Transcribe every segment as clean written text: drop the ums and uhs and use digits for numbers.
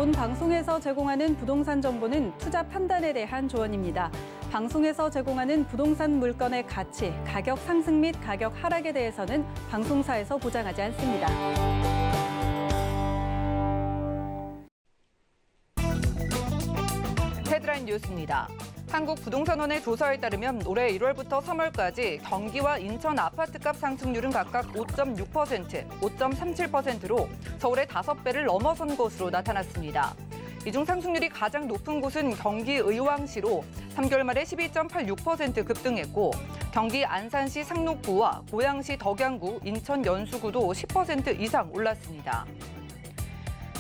본 방송에서 제공하는 부동산 정보는 투자 판단에 대한 조언입니다. 방송에서 제공하는 부동산 물건의 가치, 가격 상승 및 가격 하락에 대해서는 방송사에서 보장하지 않습니다. 헤드라인 뉴스입니다. 한국부동산원의 조사에 따르면 올해 1월부터 3월까지 경기와 인천 아파트값 상승률은 각각 5.6%, 5.37%로 서울의 5배를 넘어선 것으로 나타났습니다. 이 중 상승률이 가장 높은 곳은 경기 의왕시로 3개월 만에 12.86% 급등했고 경기 안산시 상록구와 고양시 덕양구, 인천 연수구도 10% 이상 올랐습니다.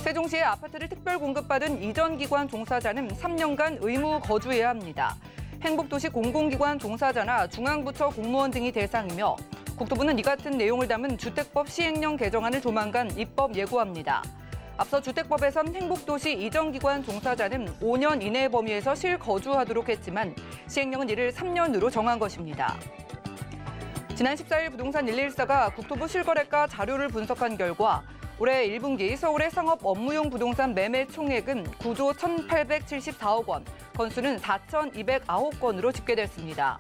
세종시의 아파트를 특별 공급받은 이전기관 종사자는 3년간 의무 거주해야 합니다. 행복도시 공공기관 종사자나 중앙부처 공무원 등이 대상이며 국토부는 이 같은 내용을 담은 주택법 시행령 개정안을 조만간 입법 예고합니다. 앞서 주택법에선 행복도시 이전기관 종사자는 5년 이내 범위에서 실거주하도록 했지만 시행령은 이를 3년으로 정한 것입니다. 지난 14일 부동산 114가 국토부 실거래가 자료를 분석한 결과 올해 1분기 서울의 상업 업무용 부동산 매매 총액은 9조 1,874억 원, 건수는 4,209건으로 집계됐습니다.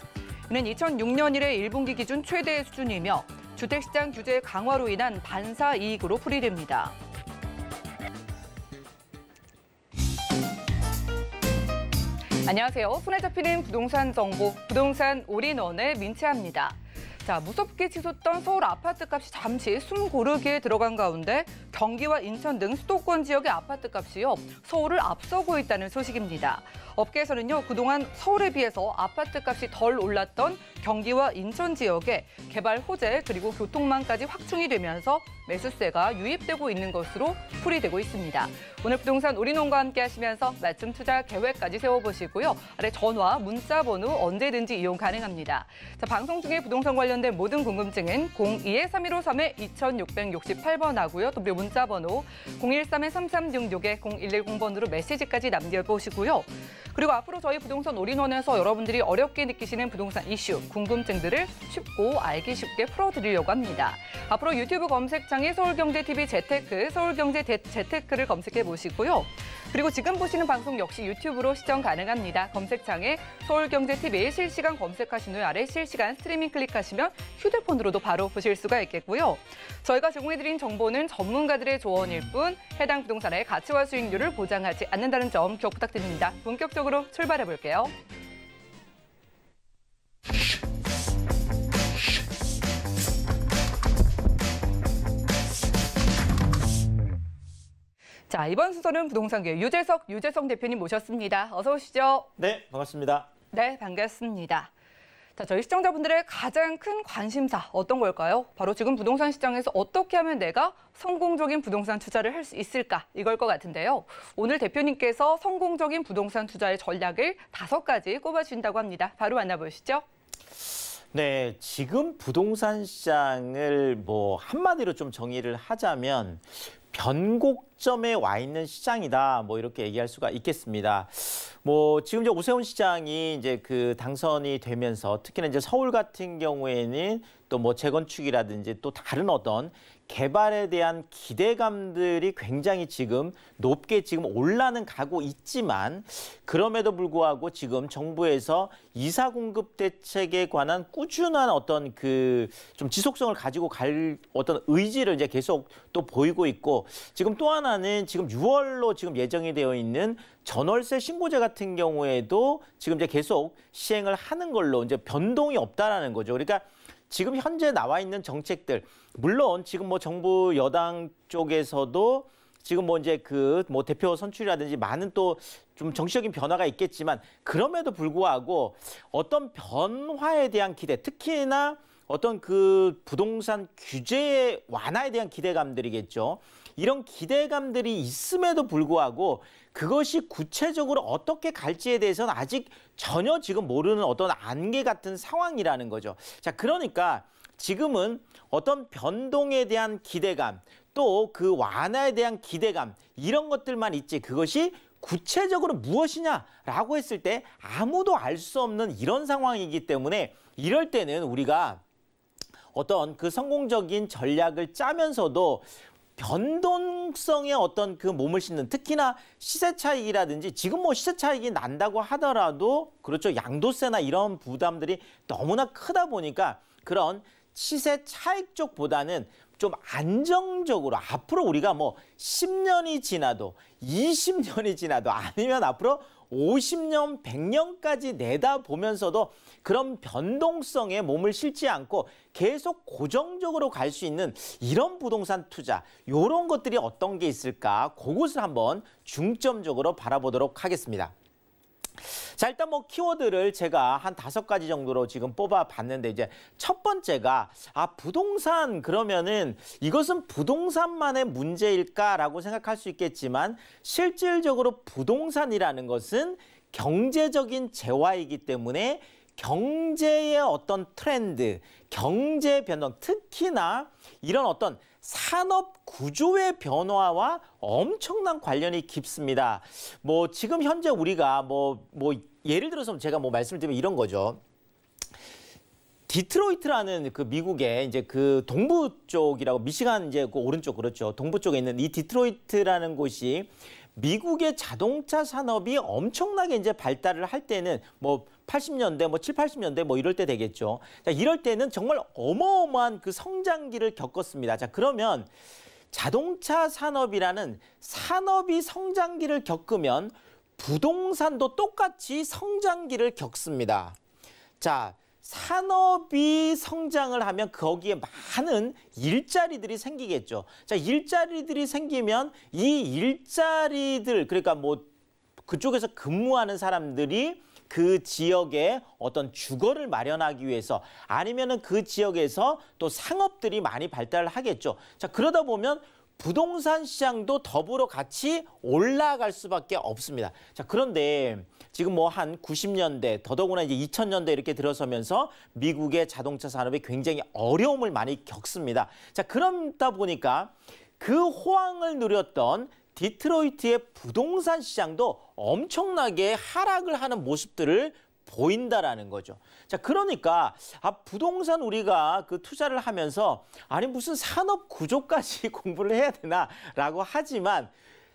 이는 2006년 이래 1분기 기준 최대 수준이며 주택시장 규제 강화로 인한 반사 이익으로 풀이됩니다. 안녕하세요. 손에 잡히는 부동산 정보, 부동산 올인원의 민채합니다. 자, 무섭게 치솟던 서울 아파트값이 잠시 숨 고르기에 들어간 가운데 경기와 인천 등 수도권 지역의 아파트값이요, 서울을 앞서고 있다는 소식입니다. 업계에서는요, 그동안 서울에 비해서 아파트값이 덜 올랐던 경기와 인천 지역에 개발 호재 그리고 교통망까지 확충이 되면서 매수세가 유입되고 있는 것으로 풀이되고 있습니다. 오늘 부동산 올인원과 함께 하시면서 맞춤 투자 계획까지 세워보시고요. 아래 전화, 문자 번호 언제든지 이용 가능합니다. 자, 방송 중에 부동산 관련된 모든 궁금증은 02-3153-2668번 하고요. 또 무료 문자 번호 013-3366-0110번으로 메시지까지 남겨보시고요. 그리고 앞으로 저희 부동산 올인원에서 여러분들이 어렵게 느끼시는 부동산 이슈, 궁금증들을 쉽고 알기 쉽게 풀어드리려고 합니다. 앞으로 유튜브 검색창에 서울경제TV 재테크, 서울경제 재테크를 검색해 보시고요. 그리고 지금 보시는 방송 역시 유튜브로 시청 가능합니다. 검색창에 서울경제TV 실시간 검색하신 후에 아래 실시간 스트리밍 클릭하시면 휴대폰으로도 바로 보실 수가 있겠고요. 저희가 제공해드린 정보는 전문가들의 조언일 뿐 해당 부동산의 가치와 수익률을 보장하지 않는다는 점 기억 부탁드립니다. 본격적으로 출발해 볼게요. 자, 이번 순서는 부동산계 유재석 대표님 모셨습니다. 어서 오시죠. 네, 반갑습니다. 네, 반갑습니다. 자, 저희 시청자분들의 가장 큰 관심사 어떤 걸까요? 바로 지금 부동산 시장에서 어떻게 하면 내가 성공적인 부동산 투자를 할 수 있을까? 이걸 것 같은데요. 오늘 대표님께서 성공적인 부동산 투자의 전략을 5가지 꼽아주신다고 합니다. 바로 만나보시죠. 네, 지금 부동산 시장을 한마디로 좀 정의를 하자면 변곡점에 와 있는 시장이다. 이렇게 얘기할 수가 있겠습니다. 지금 이제 오세훈 시장이 이제 당선이 되면서 특히나 이제 서울 같은 경우에는 또 재건축이라든지 또 다른 어떤 개발에 대한 기대감들이 굉장히 지금 높게 지금 올라는 가고 있지만 그럼에도 불구하고 지금 정부에서 이사 공급 대책에 관한 꾸준한 어떤 좀 지속성을 가지고 갈 어떤 의지를 이제 계속 또 보이고 있고 지금 또 하나는 지금 6월로 지금 예정이 되어 있는 전월세 신고제 같은 경우에도 지금 이제 계속 시행을 하는 걸로 이제 변동이 없다라는 거죠. 그러니까 지금 현재 나와 있는 정책들, 물론 지금 정부 여당 쪽에서도 지금 이제 대표 선출이라든지 많은 또 좀 정치적인 변화가 있겠지만 그럼에도 불구하고 어떤 변화에 대한 기대, 특히나 어떤 부동산 규제의 완화에 대한 기대감들이겠죠. 이런 기대감들이 있음에도 불구하고 그것이 구체적으로 어떻게 갈지에 대해서는 아직 전혀 지금 모르는 어떤 안개 같은 상황이라는 거죠. 자, 그러니까 지금은 어떤 변동에 대한 기대감, 또 완화에 대한 기대감, 이런 것들만 있지 그것이 구체적으로 무엇이냐라고 했을 때 아무도 알 수 없는 이런 상황이기 때문에 이럴 때는 우리가 어떤 성공적인 전략을 짜면서도 변동성의 어떤 그 몸을 싣는 특히나 시세 차익이라든지 지금 뭐 시세 차익이 난다고 하더라도 그렇죠. 양도세나 이런 부담들이 너무나 크다 보니까 그런 시세 차익 쪽보다는 좀 안정적으로 앞으로 우리가 뭐 10년이 지나도 20년이 지나도 아니면 앞으로 50년, 100년까지 내다보면서도 그런 변동성에 몸을 실지 않고 계속 고정적으로 갈 수 있는 이런 부동산 투자, 이런 것들이 어떤 게 있을까? 그것을 한번 중점적으로 바라보도록 하겠습니다. 자, 일단 뭐 키워드를 제가 한 5가지 정도로 지금 뽑아봤는데 이제 첫 번째가 부동산 그러면은 이것은 부동산만의 문제일까라고 생각할 수 있겠지만 실질적으로 부동산이라는 것은 경제적인 재화이기 때문에 경제의 어떤 트렌드, 경제 변동, 특히나 이런 어떤 산업 구조의 변화와 엄청난 관련이 깊습니다. 뭐 지금 현재 우리가 뭐 예를 들어서 제가 뭐 말씀드리면 이런 거죠. 디트로이트라는 그 미국의 이제 그 동부 쪽이라고 미시간 이제 그 오른쪽 그렇죠. 동부 쪽에 있는 이 디트로이트라는 곳이 미국의 자동차 산업이 엄청나게 이제 발달을 할 때는 뭐 80년대, 뭐 7, 80년대 뭐 이럴 때 되겠죠. 자, 이럴 때는 정말 어마어마한 그 성장기를 겪었습니다. 자, 그러면 자동차 산업이라는 산업이 성장기를 겪으면 부동산도 똑같이 성장기를 겪습니다. 자, 산업이 성장을 하면 거기에 많은 일자리들이 생기겠죠. 자, 일자리들이 생기면 이 일자리들, 그러니까 뭐 그쪽에서 근무하는 사람들이 그 지역에 어떤 주거를 마련하기 위해서 아니면은 그 지역에서 또 상업들이 많이 발달을 하겠죠. 자, 그러다 보면 부동산 시장도 더불어 같이 올라갈 수밖에 없습니다. 자, 그런데 지금 뭐 한 90년대, 더더구나 이제 2000년대 이렇게 들어서면서 미국의 자동차 산업이 굉장히 어려움을 많이 겪습니다. 자, 그러다 보니까 그 호황을 누렸던 디트로이트의 부동산 시장도 엄청나게 하락을 하는 모습들을 보인다라는 거죠. 자, 그러니까 부동산 우리가 그 투자를 하면서 아니 무슨 산업 구조까지 공부를 해야 되나라고 하지만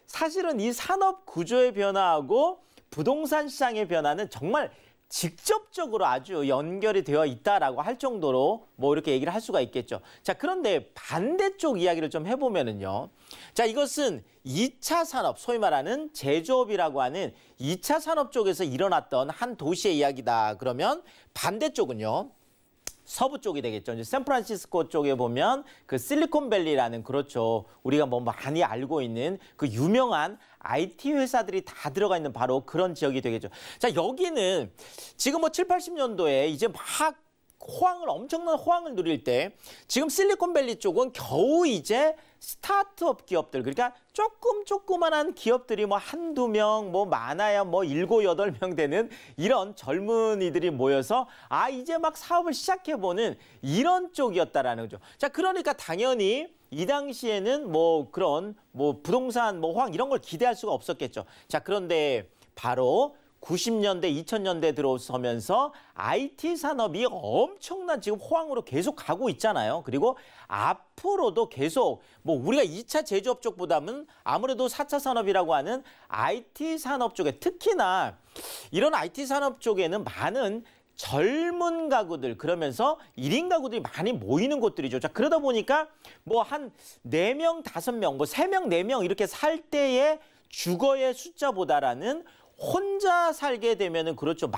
사실은 이 산업 구조의 변화하고 부동산 시장의 변화는 정말 직접적으로 아주 연결이 되어 있다라고 할 정도로 뭐 이렇게 얘기를 할 수가 있겠죠. 자, 그런데 반대쪽 이야기를 좀 해보면은요. 자, 이것은 2차 산업, 소위 말하는 제조업이라고 하는 2차 산업 쪽에서 일어났던 한 도시의 이야기다. 그러면 반대쪽은요. 서부 쪽이 되겠죠. 이제 샌프란시스코 쪽에 보면 그 실리콘밸리라는 그렇죠. 우리가 뭐 많이 알고 있는 그 유명한 IT 회사들이 다 들어가 있는 바로 그런 지역이 되겠죠. 자, 여기는 지금 뭐 7, 80년도에 이제 막 엄청난 호황을 누릴 때 지금 실리콘밸리 쪽은 겨우 이제 스타트업 기업들, 그러니까 조그만한 기업들이 뭐 한두 명, 뭐 많아야 뭐 7, 8명 되는 이런 젊은이들이 모여서 이제 막 사업을 시작해보는 이런 쪽이었다라는 거죠. 자, 그러니까 당연히 이 당시에는 뭐 그런 뭐 부동산 뭐 호황 이런 걸 기대할 수가 없었겠죠. 자, 그런데 바로 90년대, 2000년대 들어서면서 IT 산업이 엄청난 지금 호황으로 계속 가고 있잖아요. 그리고 앞으로도 계속 뭐 우리가 2차 제조업 쪽보다는 아무래도 4차 산업이라고 하는 IT 산업 쪽에 특히나 이런 IT 산업 쪽에는 많은 젊은 가구들 그러면서 1인 가구들이 많이 모이는 곳들이죠. 자, 그러다 보니까 뭐 한 4명, 5명, 뭐 3명, 4명 이렇게 살 때의 주거의 숫자보다라는 혼자 살게 되면은 그렇죠.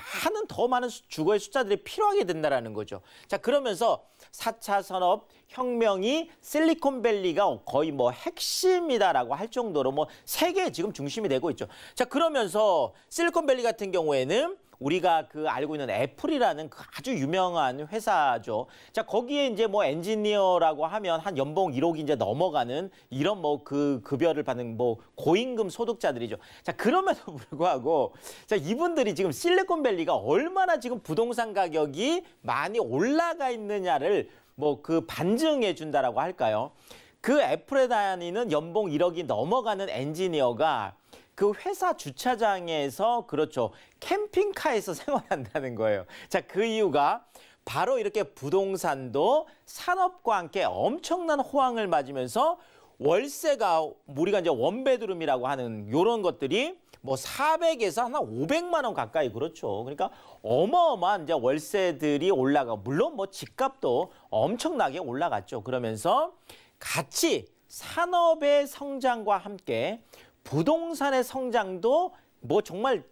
더 많은 주거의 숫자들이 필요하게 된다라는 거죠. 자, 그러면서 4차 산업 혁명이 실리콘밸리가 거의 뭐 핵심이다라고 할 정도로 뭐 세계의 지금 중심이 되고 있죠. 자, 그러면서 실리콘밸리 같은 경우에는 우리가 그 알고 있는 애플이라는 그 아주 유명한 회사죠. 자, 거기에 이제 뭐 엔지니어라고 하면 한 연봉 1억이 이제 넘어가는 이런 뭐 그 급여를 받는 뭐 고임금 소득자들이죠. 자, 그럼에도 불구하고 자, 이분들이 지금 실리콘밸리가 얼마나 지금 부동산 가격이 많이 올라가 있느냐를 뭐 그 반증해 준다라고 할까요? 그 애플에 다니는 연봉 1억이 넘어가는 엔지니어가 그 회사 주차장에서 그렇죠. 캠핑카에서 생활한다는 거예요. 자, 그 이유가 바로 이렇게 부동산도 산업과 함께 엄청난 호황을 맞으면서 월세가 우리가 이제 원베드룸이라고 하는 이런 것들이 뭐 400에서 한 500만 원 가까이 그렇죠. 그러니까 어마어마한 이제 월세들이 올라가고 물론 뭐 집값도 엄청나게 올라갔죠. 그러면서 같이 산업의 성장과 함께 부동산의 성장도 뭐 정말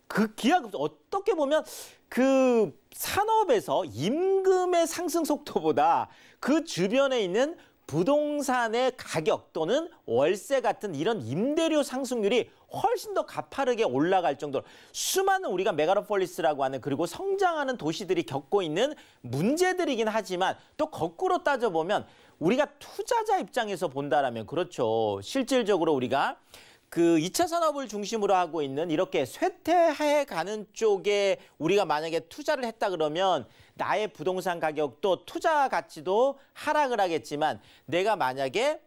그 기하급수 어떻게 보면 그 산업에서 임금의 상승 속도보다 그 주변에 있는 부동산의 가격 또는 월세 같은 이런 임대료 상승률이 훨씬 더 가파르게 올라갈 정도로 수많은 우리가 메가로폴리스라고 하는 그리고 성장하는 도시들이 겪고 있는 문제들이긴 하지만 또 거꾸로 따져보면 우리가 투자자 입장에서 본다라면 그렇죠. 실질적으로 우리가 그 2차 산업을 중심으로 하고 있는 이렇게 쇠퇴해 가는 쪽에 우리가 만약에 투자를 했다 그러면 나의 부동산 가격도 투자 가치도 하락을 하겠지만 내가 만약에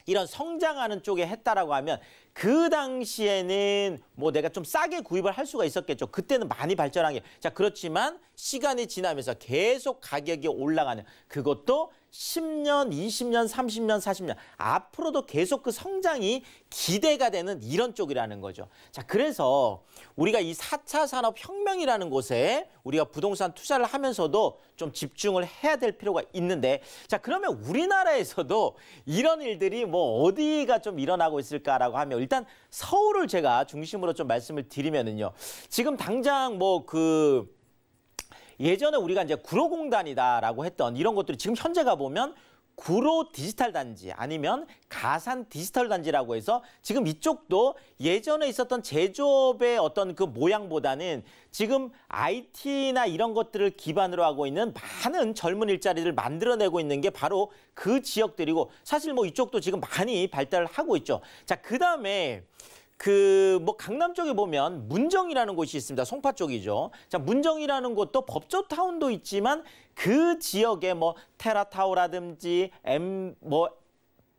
이런 성장하는 쪽에 했다라고 하면 그 당시에는 뭐 내가 좀 싸게 구입을 할 수가 있었겠죠. 그때는 많이 발전한 게. 자, 그렇지만 시간이 지나면서 계속 가격이 올라가는 그것도 10년, 20년, 30년, 40년 앞으로도 계속 그 성장이 기대가 되는 이런 쪽이라는 거죠. 자, 그래서 우리가 이 4차 산업혁명이라는 곳에 우리가 부동산 투자를 하면서도 좀 집중을 해야 될 필요가 있는데 자, 그러면 우리나라에서도 이런 일들이 뭐 어디가 좀 일어나고 있을까라고 하면 일단 서울을 제가 중심으로 좀 말씀을 드리면은요. 지금 당장 뭐 예전에 우리가 이제 구로공단이다라고 했던 이런 것들이 지금 현재 가보면 구로 디지털 단지 아니면 가산 디지털 단지라고 해서 지금 이쪽도 예전에 있었던 제조업의 어떤 그 모양보다는 지금 IT나 이런 것들을 기반으로 하고 있는 많은 젊은 일자리를 만들어내고 있는 게 바로 그 지역들이고 사실 뭐 이쪽도 지금 많이 발달을 하고 있죠. 자, 그다음에 뭐 강남 쪽에 보면 문정이라는 곳이 있습니다. 송파 쪽이죠. 자, 문정이라는 곳도 법조타운도 있지만 그 지역에 뭐 테라타워라든지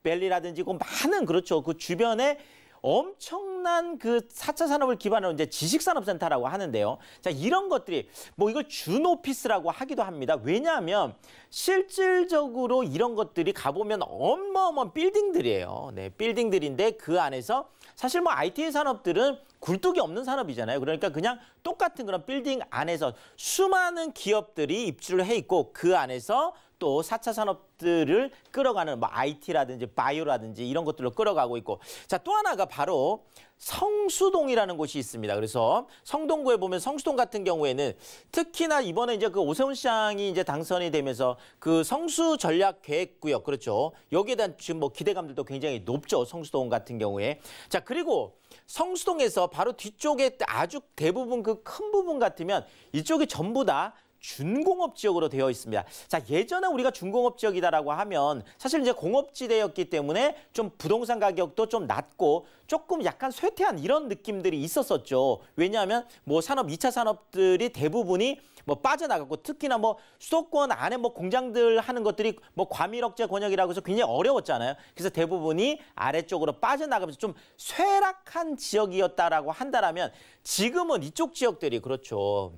벨리라든지 그 많은 그렇죠. 그 주변에 엄청난 그 4차 산업을 기반으로 이제 지식산업센터라고 하는데요. 자, 이런 것들이 뭐 이걸 준오피스라고 하기도 합니다. 왜냐하면 실질적으로 이런 것들이 가보면 어마어마한 빌딩들이에요. 네, 빌딩들인데 그 안에서 사실 뭐 IT 산업들은 굴뚝이 없는 산업이잖아요. 그러니까 그냥 똑같은 그런 빌딩 안에서 수많은 기업들이 입주를 해 있고 그 안에서 또 4차 산업들을 끌어가는 뭐 IT라든지 바이오라든지 이런 것들로 끌어가고 있고 자, 또 하나가 바로 성수동이라는 곳이 있습니다. 그래서 성동구에 보면 성수동 같은 경우에는 특히나 이번에 이제 그 오세훈 시장이 이제 당선이 되면서 그 성수 전략 계획구역 그렇죠. 여기에 대한 지금 뭐 기대감들도 굉장히 높죠. 성수동 같은 경우에. 자, 그리고 성수동에서 바로 뒤쪽에 아주 대부분 그 큰 부분 같으면 이쪽이 전부 다 준공업 지역으로 되어 있습니다. 자, 예전에 우리가 준공업 지역이다라고 하면 사실 이제 공업지대였기 때문에 좀 부동산 가격도 좀 낮고 조금 약간 쇠퇴한 이런 느낌들이 있었었죠. 왜냐하면 뭐 산업, 2차 산업들이 대부분이 뭐 빠져나갔고 특히나 뭐 수도권 안에 뭐 공장들 하는 것들이 뭐 과밀억제 권역이라고 해서 굉장히 어려웠잖아요. 그래서 대부분이 아래쪽으로 빠져나가면서 좀 쇠락한 지역이었다라고 한다라면 지금은 이쪽 지역들이 그렇죠.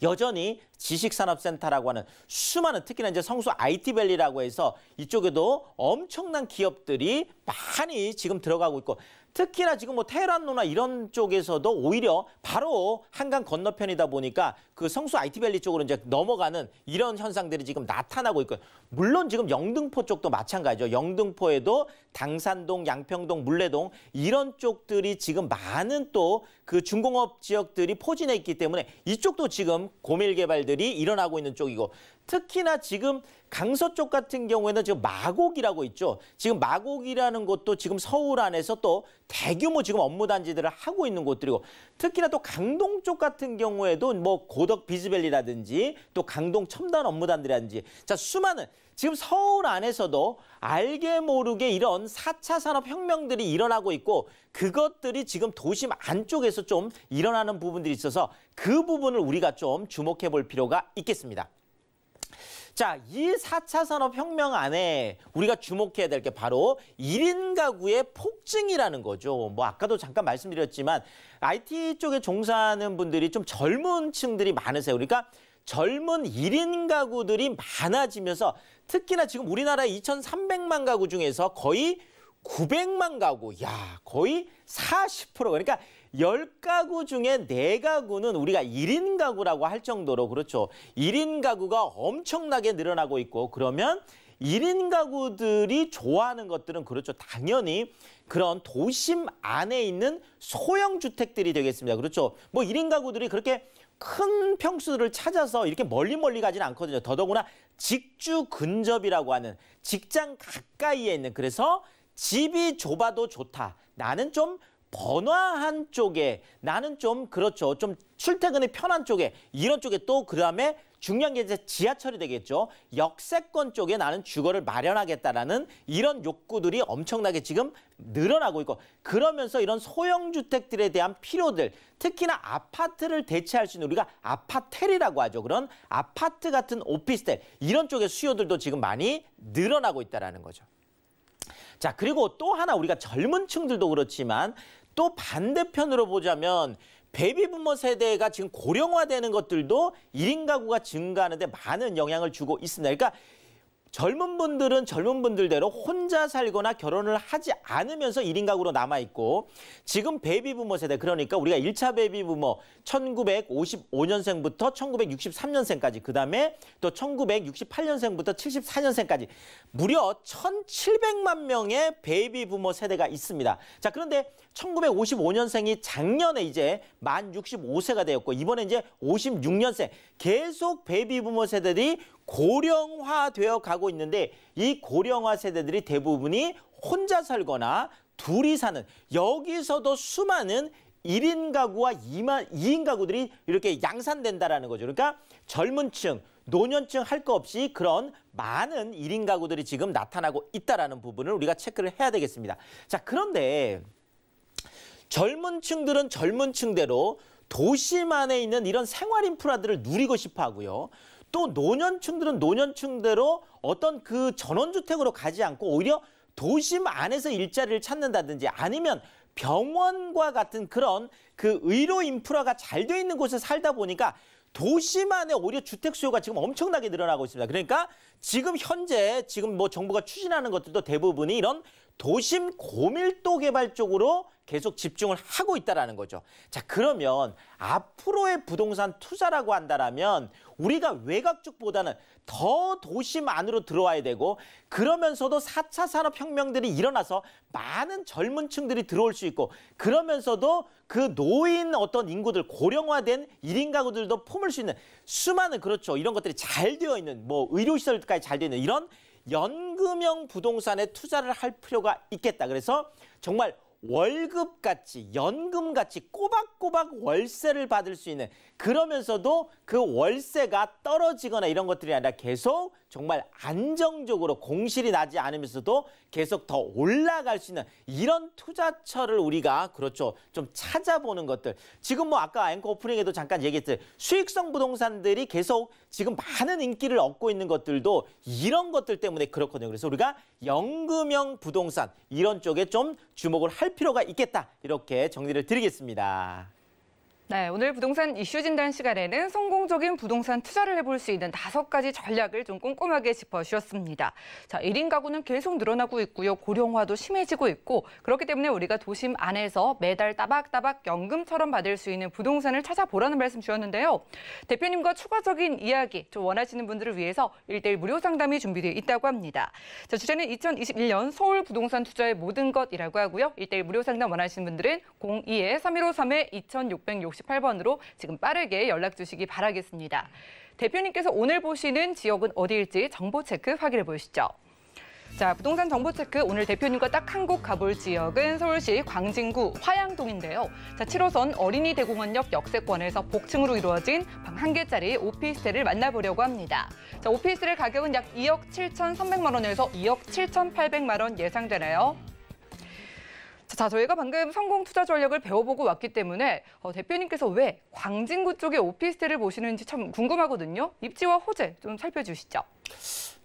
여전히 지식산업센터라고 하는 수많은 특히나 이제 성수 IT밸리라고 해서 이쪽에도 엄청난 기업들이 많이 지금 들어가고 있고 특히나 지금 뭐 테헤란로나 이런 쪽에서도 오히려 바로 한강 건너편이다 보니까 그 성수 IT밸리 쪽으로 이제 넘어가는 이런 현상들이 지금 나타나고 있고요. 물론 지금 영등포 쪽도 마찬가지죠. 영등포에도 당산동, 양평동, 물레동 이런 쪽들이 지금 많은 또 그 중공업 지역들이 포진해 있기 때문에 이쪽도 지금 고밀 개발들이 일어나고 있는 쪽이고 특히나 지금 강서 쪽 같은 경우에는 지금 마곡이라고 있죠. 지금 마곡이라는 곳도 지금 서울 안에서 또 대규모 지금 업무 단지들을 하고 있는 곳들이고 특히나 또 강동 쪽 같은 경우에도 뭐 고덕 비즈밸리라든지 또 강동 첨단 업무단지라든지 자, 수많은 지금 서울 안에서도 알게 모르게 이런 4차 산업혁명들이 일어나고 있고 그것들이 지금 도심 안쪽에서 좀 일어나는 부분들이 있어서 그 부분을 우리가 좀 주목해 볼 필요가 있겠습니다. 자, 이 4차 산업혁명 안에 우리가 주목해야 될 게 바로 1인 가구의 폭증이라는 거죠. 뭐 아까도 잠깐 말씀드렸지만 IT 쪽에 종사하는 분들이 좀 젊은 층들이 많으세요. 그러니까 젊은 1인 가구들이 많아지면서 특히나 지금 우리나라 2,300만 가구 중에서 거의 900만 가구, 야, 거의 40%. 그러니까 10가구 중에 4가구는 우리가 1인 가구라고 할 정도로 그렇죠. 1인 가구가 엄청나게 늘어나고 있고 그러면 1인 가구들이 좋아하는 것들은 그렇죠. 당연히 그런 도심 안에 있는 소형 주택들이 되겠습니다. 그렇죠. 뭐 1인 가구들이 그렇게 큰 평수를 찾아서 이렇게 멀리 가지는 않거든요. 더더구나 직주 근접이라고 하는 직장 가까이에 있는 그래서 집이 좁아도 좋다. 나는 좀 번화한 쪽에 나는 좀 그렇죠. 좀 출퇴근이 편한 쪽에 이런 쪽에 또 그다음에 중요한 게 이제 지하철이 되겠죠. 역세권 쪽에 나는 주거를 마련하겠다라는 이런 욕구들이 엄청나게 지금 늘어나고 있고 그러면서 이런 소형 주택들에 대한 필요들 특히나 아파트를 대체할 수 있는 우리가 아파텔이라고 하죠. 그런 아파트 같은 오피스텔 이런 쪽의 수요들도 지금 많이 늘어나고 있다라는 거죠. 자, 그리고 또 하나 우리가 젊은 층들도 그렇지만 또 반대편으로 보자면 베이비부머 세대가 지금 고령화되는 것들도 1인 가구가 증가하는데 많은 영향을 주고 있습니다. 그러니까 젊은 분들은 젊은 분들대로 혼자 살거나 결혼을 하지 않으면서 1인 가구로 남아있고 지금 베이비부머 세대 그러니까 우리가 1차 베이비부머 1955년생부터 1963년생까지 그다음에 또 1968년생부터 74년생까지 무려 1,700만 명의 베이비부머 세대가 있습니다. 자, 그런데 1955년생이 작년에 이제 만 65세가 되었고 이번에 이제 56년생 계속 베이비부머 세대들이 고령화되어 가고 있는데 이 고령화 세대들이 대부분이 혼자 살거나 둘이 사는 여기서도 수많은 1인 가구와 2인 가구들이 이렇게 양산된다라는 거죠. 그러니까 젊은 층, 노년층 할 거 없이 그런 많은 1인 가구들이 지금 나타나고 있다라는 부분을 우리가 체크를 해야 되겠습니다. 자, 그런데 젊은 층들은 젊은 층대로 도심 안에 있는 이런 생활 인프라들을 누리고 싶어 하고요. 또 노년층들은 노년층대로 어떤 그 전원주택으로 가지 않고 오히려 도심 안에서 일자리를 찾는다든지 아니면 병원과 같은 그런 그 의료 인프라가 잘 돼 있는 곳에 살다 보니까 도심 안에 오히려 주택 수요가 지금 엄청나게 늘어나고 있습니다. 그러니까 지금 현재 뭐 정부가 추진하는 것들도 대부분이 이런 도심 고밀도 개발 쪽으로 계속 집중을 하고 있다는 거죠. 자, 그러면 앞으로의 부동산 투자라고 한다면 우리가 외곽 쪽보다는 더 도심 안으로 들어와야 되고 그러면서도 4차 산업혁명들이 일어나서 많은 젊은 층들이 들어올 수 있고 그러면서도 그 노인 어떤 인구들 고령화된 1인 가구들도 품을 수 있는 수많은 그렇죠. 이런 것들이 잘 되어 있는 뭐 의료시설까지 잘 되어 있는 이런 연금형 부동산에 투자를 할 필요가 있겠다. 그래서 정말 월급같이 연금같이 꼬박꼬박 월세를 받을 수 있는 그러면서도 그 월세가 떨어지거나 이런 것들이 아니라 계속 정말 안정적으로 공실이 나지 않으면서도 계속 더 올라갈 수 있는 이런 투자처를 우리가 그렇죠 좀 찾아보는 것들 지금 뭐 아까 앵커 오프닝에도 잠깐 얘기했듯이 수익성 부동산들이 계속 지금 많은 인기를 얻고 있는 것들도 이런 것들 때문에 그렇거든요. 그래서 우리가 연금형 부동산 이런 쪽에 좀 주목을 할 필요가 있겠다 이렇게 정리를 드리겠습니다. 네, 오늘 부동산 이슈 진단 시간에는 성공적인 부동산 투자를 해볼 수 있는 5가지 전략을 좀 꼼꼼하게 짚어주셨습니다. 자, 1인 가구는 계속 늘어나고 있고요. 고령화도 심해지고 있고 그렇기 때문에 우리가 도심 안에서 매달 따박따박 연금처럼 받을 수 있는 부동산을 찾아보라는 말씀 주셨는데요. 대표님과 추가적인 이야기 좀 원하시는 분들을 위해서 1:1 무료 상담이 준비되어 있다고 합니다. 자, 주제는 2021년 서울 부동산 투자의 모든 것이라고 하고요. 1:1 무료 상담 원하시는 분들은 02-3153-2668 8번으로 지금 빠르게 연락 주시기 바라겠습니다. 대표님께서 오늘 보시는 지역은 어디일지 정보 체크 확인해 보시죠. 자, 부동산 정보 체크 오늘 대표님과 딱 한 곳 가볼 지역은 서울시 광진구 화양동인데요. 자, 7호선 어린이 대공원역 역세권에서 복층으로 이루어진 방 1개짜리 오피스텔을 만나보려고 합니다. 자, 오피스텔 가격은 약 2억 7,300만 원에서 2억 7,800만 원 예상되네요. 자, 저희가 방금 성공 투자 전략을 배워보고 왔기 때문에 대표님께서 왜 광진구 쪽에 오피스텔을 보시는지 참 궁금하거든요. 입지와 호재 좀 살펴주시죠.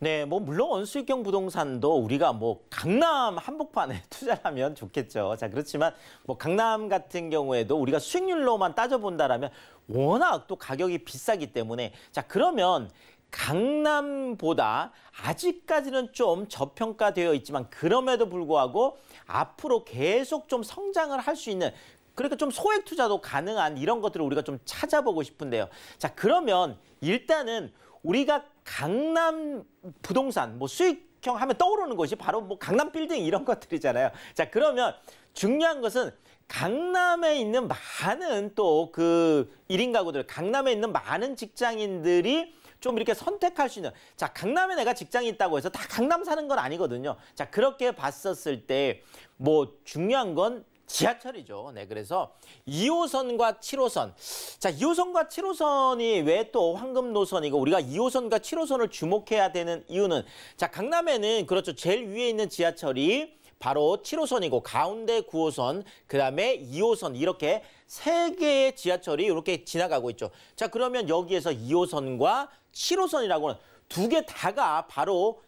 네, 뭐 물론 수익형 부동산도 우리가 뭐 강남 한복판에 투자를 하면 좋겠죠. 자, 그렇지만 뭐 강남 같은 경우에도 우리가 수익률로만 따져본다라면 워낙 또 가격이 비싸기 때문에 자, 그러면 강남보다 아직까지는 좀 저평가되어 있지만 그럼에도 불구하고 앞으로 계속 좀 성장을 할 수 있는 그러니까 좀 소액 투자도 가능한 이런 것들을 우리가 좀 찾아보고 싶은데요. 자, 그러면 일단은 우리가 강남 부동산 뭐 수익형 하면 떠오르는 것이 바로 뭐 강남 빌딩 이런 것들이잖아요. 자, 그러면 중요한 것은 강남에 있는 많은 또 그 1인 가구들, 강남에 있는 많은 직장인들이 좀 이렇게 선택할 수 있는 자, 강남에 내가 직장이 있다고 해서 다 강남 사는 건 아니거든요. 자, 그렇게 봤었을 때 뭐 중요한 건 지하철이죠. 네, 그래서 2호선과 7호선. 자, 2호선과 7호선이 왜 또 황금 노선이고 우리가 2호선과 7호선을 주목해야 되는 이유는 자, 강남에는 그렇죠. 제일 위에 있는 지하철이 바로 7호선이고 가운데 9호선, 그다음에 2호선 이렇게 세 개의 지하철이 이렇게 지나가고 있죠. 자, 그러면 여기에서 2호선과 7호선이라고는 두 개 다가 바로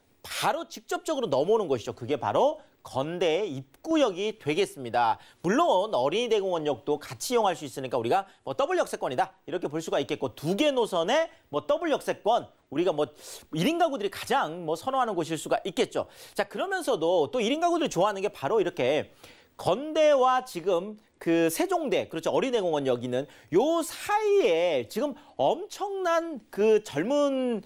직접적으로 넘어오는 것이죠. 그게 바로 건대 입구역이 되겠습니다. 물론 어린이대공원역도 같이 이용할 수 있으니까 우리가 뭐 더블 역세권이다 이렇게 볼 수가 있겠고 두 개 노선의 뭐 더블 역세권 우리가 뭐 1인 가구들이 가장 뭐 선호하는 곳일 수가 있겠죠. 자, 그러면서도 또 1인 가구들이 좋아하는 게 바로 이렇게 건대와 지금 그 세종대 그렇죠 어린이대공원 여기는 요 사이에 지금 엄청난 그 젊은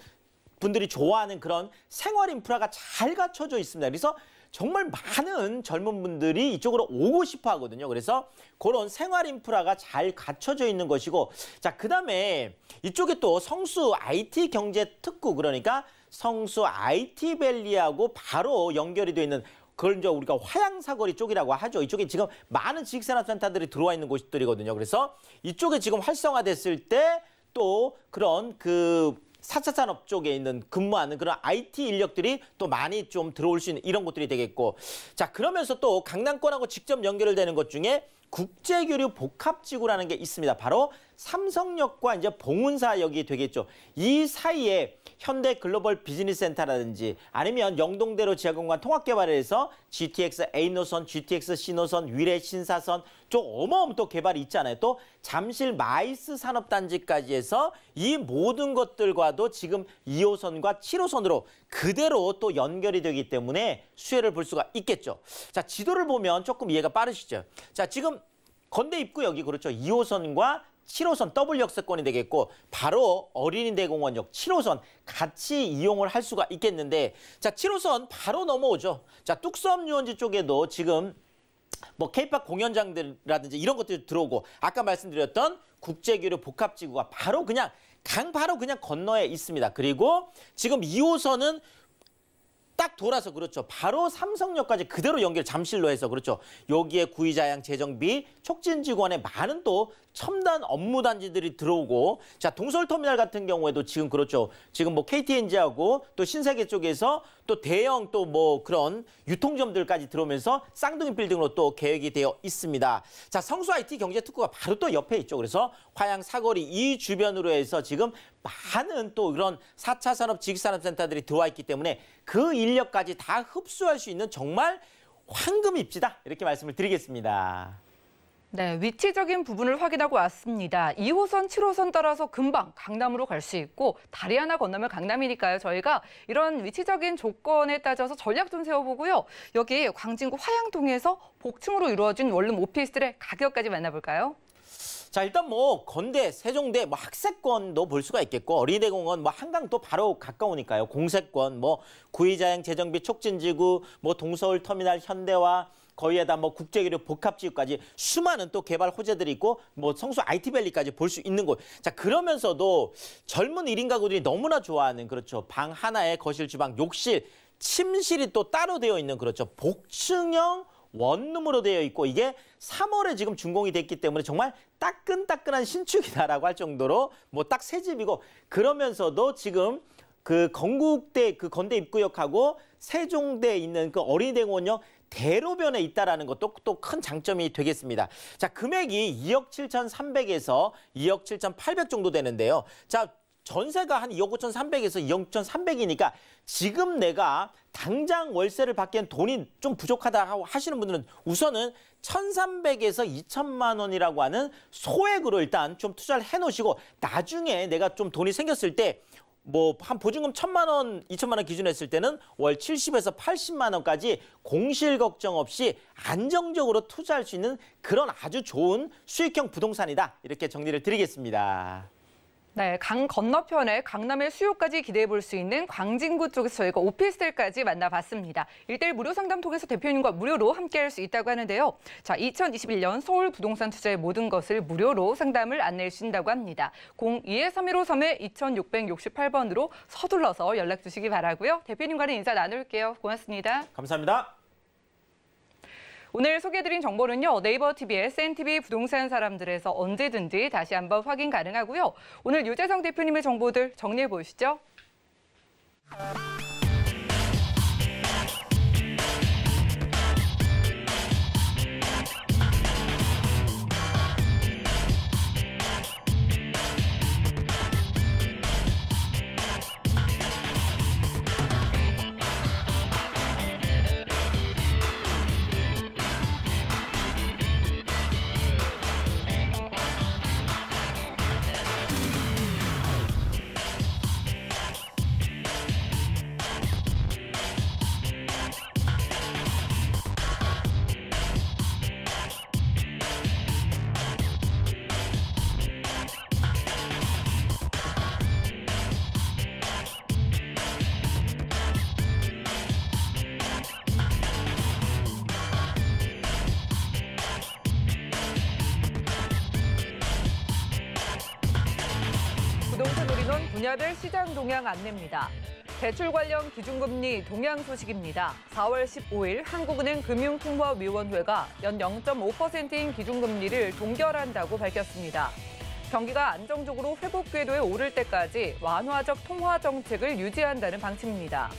분들이 좋아하는 그런 생활 인프라가 잘 갖춰져 있습니다. 그래서 정말 많은 젊은 분들이 이쪽으로 오고 싶어 하거든요. 그래서 그런 생활 인프라가 잘 갖춰져 있는 것이고 자, 그다음에 이쪽에 또 성수 IT 경제 특구 그러니까 성수 IT밸리하고 바로 연결이 되어 있는 그걸 이제 우리가 화양사거리 쪽이라고 하죠. 이쪽에 지금 많은 지식산업센터들이 들어와 있는 곳들이거든요. 그래서 이쪽에 지금 활성화됐을 때 또 그런 그 4차 산업 쪽에 있는 근무하는 그런 IT 인력들이 또 많이 좀 들어올 수 있는 이런 곳들이 되겠고 자, 그러면서 또 강남권하고 직접 연결되는 것 중에 국제교류 복합지구라는 게 있습니다. 바로 삼성역과 이제 봉은사역이 되겠죠. 이 사이에 현대 글로벌 비즈니스 센터라든지 아니면 영동대로 지하공간 통합개발을 해서 GTX A노선, GTX C노선, 위례 신사선 좀 어마어마한 또 개발이 있잖아요. 또 잠실 마이스 산업단지까지 해서 이 모든 것들과도 지금 2호선과 7호선으로 그대로 또 연결이 되기 때문에 수혜를 볼 수가 있겠죠. 자, 지도를 보면 조금 이해가 빠르시죠. 자, 지금 건대 입구역이 그렇죠. 2호선과 7호선 더블 역세권이 되겠고 바로 어린이대공원역 7호선 같이 이용을 할 수가 있겠는데 자, 7호선 바로 넘어오죠. 자, 뚝섬 유원지 쪽에도 지금 뭐 K-팝 공연장들이라든지 이런 것들이 들어오고 아까 말씀드렸던 국제교류 복합지구가 바로 그냥 바로 그냥 건너에 있습니다. 그리고 지금 2호선은 딱 돌아서 그렇죠. 바로 삼성역까지 그대로 연결 잠실로 해서 그렇죠. 여기에 구이자양 재정비 촉진지구안에 많은 또 첨단 업무단지들이 들어오고 자, 동서울터미널 같은 경우에도 지금 그렇죠. 지금 뭐 KTNG하고 또 신세계 쪽에서 또 대형 또 뭐 그런 유통점들까지 들어오면서 쌍둥이 빌딩으로 또 계획이 되어 있습니다. 자, 성수 IT 경제특구가 바로 또 옆에 있죠. 그래서 화양 사거리 이 주변으로 해서 지금 많은 또 이런 4차 산업 지식산업센터들이 들어와 있기 때문에 그 인력까지 다 흡수할 수 있는 정말 황금 입지다 이렇게 말씀을 드리겠습니다. 네, 위치적인 부분을 확인하고 왔습니다. 2호선, 7호선 따라서 금방 강남으로 갈 수 있고 다리 하나 건너면 강남이니까요. 저희가 이런 위치적인 조건에 따져서 전략 좀 세워보고요. 여기 광진구 화양동에서 복층으로 이루어진 원룸 오피스텔의 가격까지 만나볼까요? 자, 일단 뭐 건대, 세종대, 뭐 학세권도 볼 수가 있겠고 어린이대공원, 뭐 한강 또 바로 가까우니까요. 공세권, 뭐 구이자양 재정비 촉진지구, 뭐 동서울터미널 현대화 거기에다 뭐 국제교류 복합지구까지 수많은 또 개발 호재들이 있고 뭐 성수 IT밸리까지 볼 수 있는 곳. 자, 그러면서도 젊은 1인 가구들이 너무나 좋아하는 그렇죠. 방 하나에 거실, 주방, 욕실, 침실이 또 따로 되어 있는 그렇죠. 복층형 원룸으로 되어 있고 이게 3월에 지금 준공이 됐기 때문에 정말 따끈따끈한 신축이다라고 할 정도로 뭐 딱 새 집이고 그러면서도 지금 그 건국대 그 건대 입구역하고 세종대에 있는 그 어린이대공원역 대로변에 있다라는 것도 또 큰 장점이 되겠습니다. 자, 금액이 2억 7,300에서 2억 7,800 정도 되는데요. 자, 전세가 한 2억 5,300에서 2억 5,300이니까 지금 내가 당장 월세를 받기엔 돈이 좀 부족하다 하시는 분들은 우선은 1,300에서 2천만 원이라고 하는 소액으로 일단 좀 투자를 해놓으시고 나중에 내가 좀 돈이 생겼을 때 뭐 한 보증금 1,000만 원, 2천만 원 기준으로 했을 때는 월 70에서 80만 원까지 공실 걱정 없이 안정적으로 투자할 수 있는 그런 아주 좋은 수익형 부동산이다. 이렇게 정리를 드리겠습니다. 네, 강 건너편에 강남의 수요까지 기대해 볼 수 있는 광진구 쪽에서 저희가 오피스텔까지 만나봤습니다. 1:1 무료 상담 통해서 대표님과 무료로 함께할 수 있다고 하는데요. 자, 2021년 서울 부동산 투자의 모든 것을 무료로 상담을 안내해 주신다고 합니다. 02-3153-2668번으로 서둘러서 연락 주시기 바라고요. 대표님과는 인사 나눌게요. 고맙습니다. 감사합니다. 오늘 소개해드린 정보는요. 네이버 TV의 SNTV 부동산 사람들에서 언제든지 다시 한번 확인 가능하고요. 오늘 유재성 대표님의 정보들 정리해 보시죠. 부동산 올인원 분야별 시장 동향 안내입니다. 대출 관련 기준금리 동향 소식입니다. 4월 15일 한국은행 금융통화위원회가 연 0.5%인 기준금리를 동결한다고 밝혔습니다. 경기가 안정적으로 회복 궤도에 오를 때까지 완화적 통화 정책을 유지한다는 방침입니다.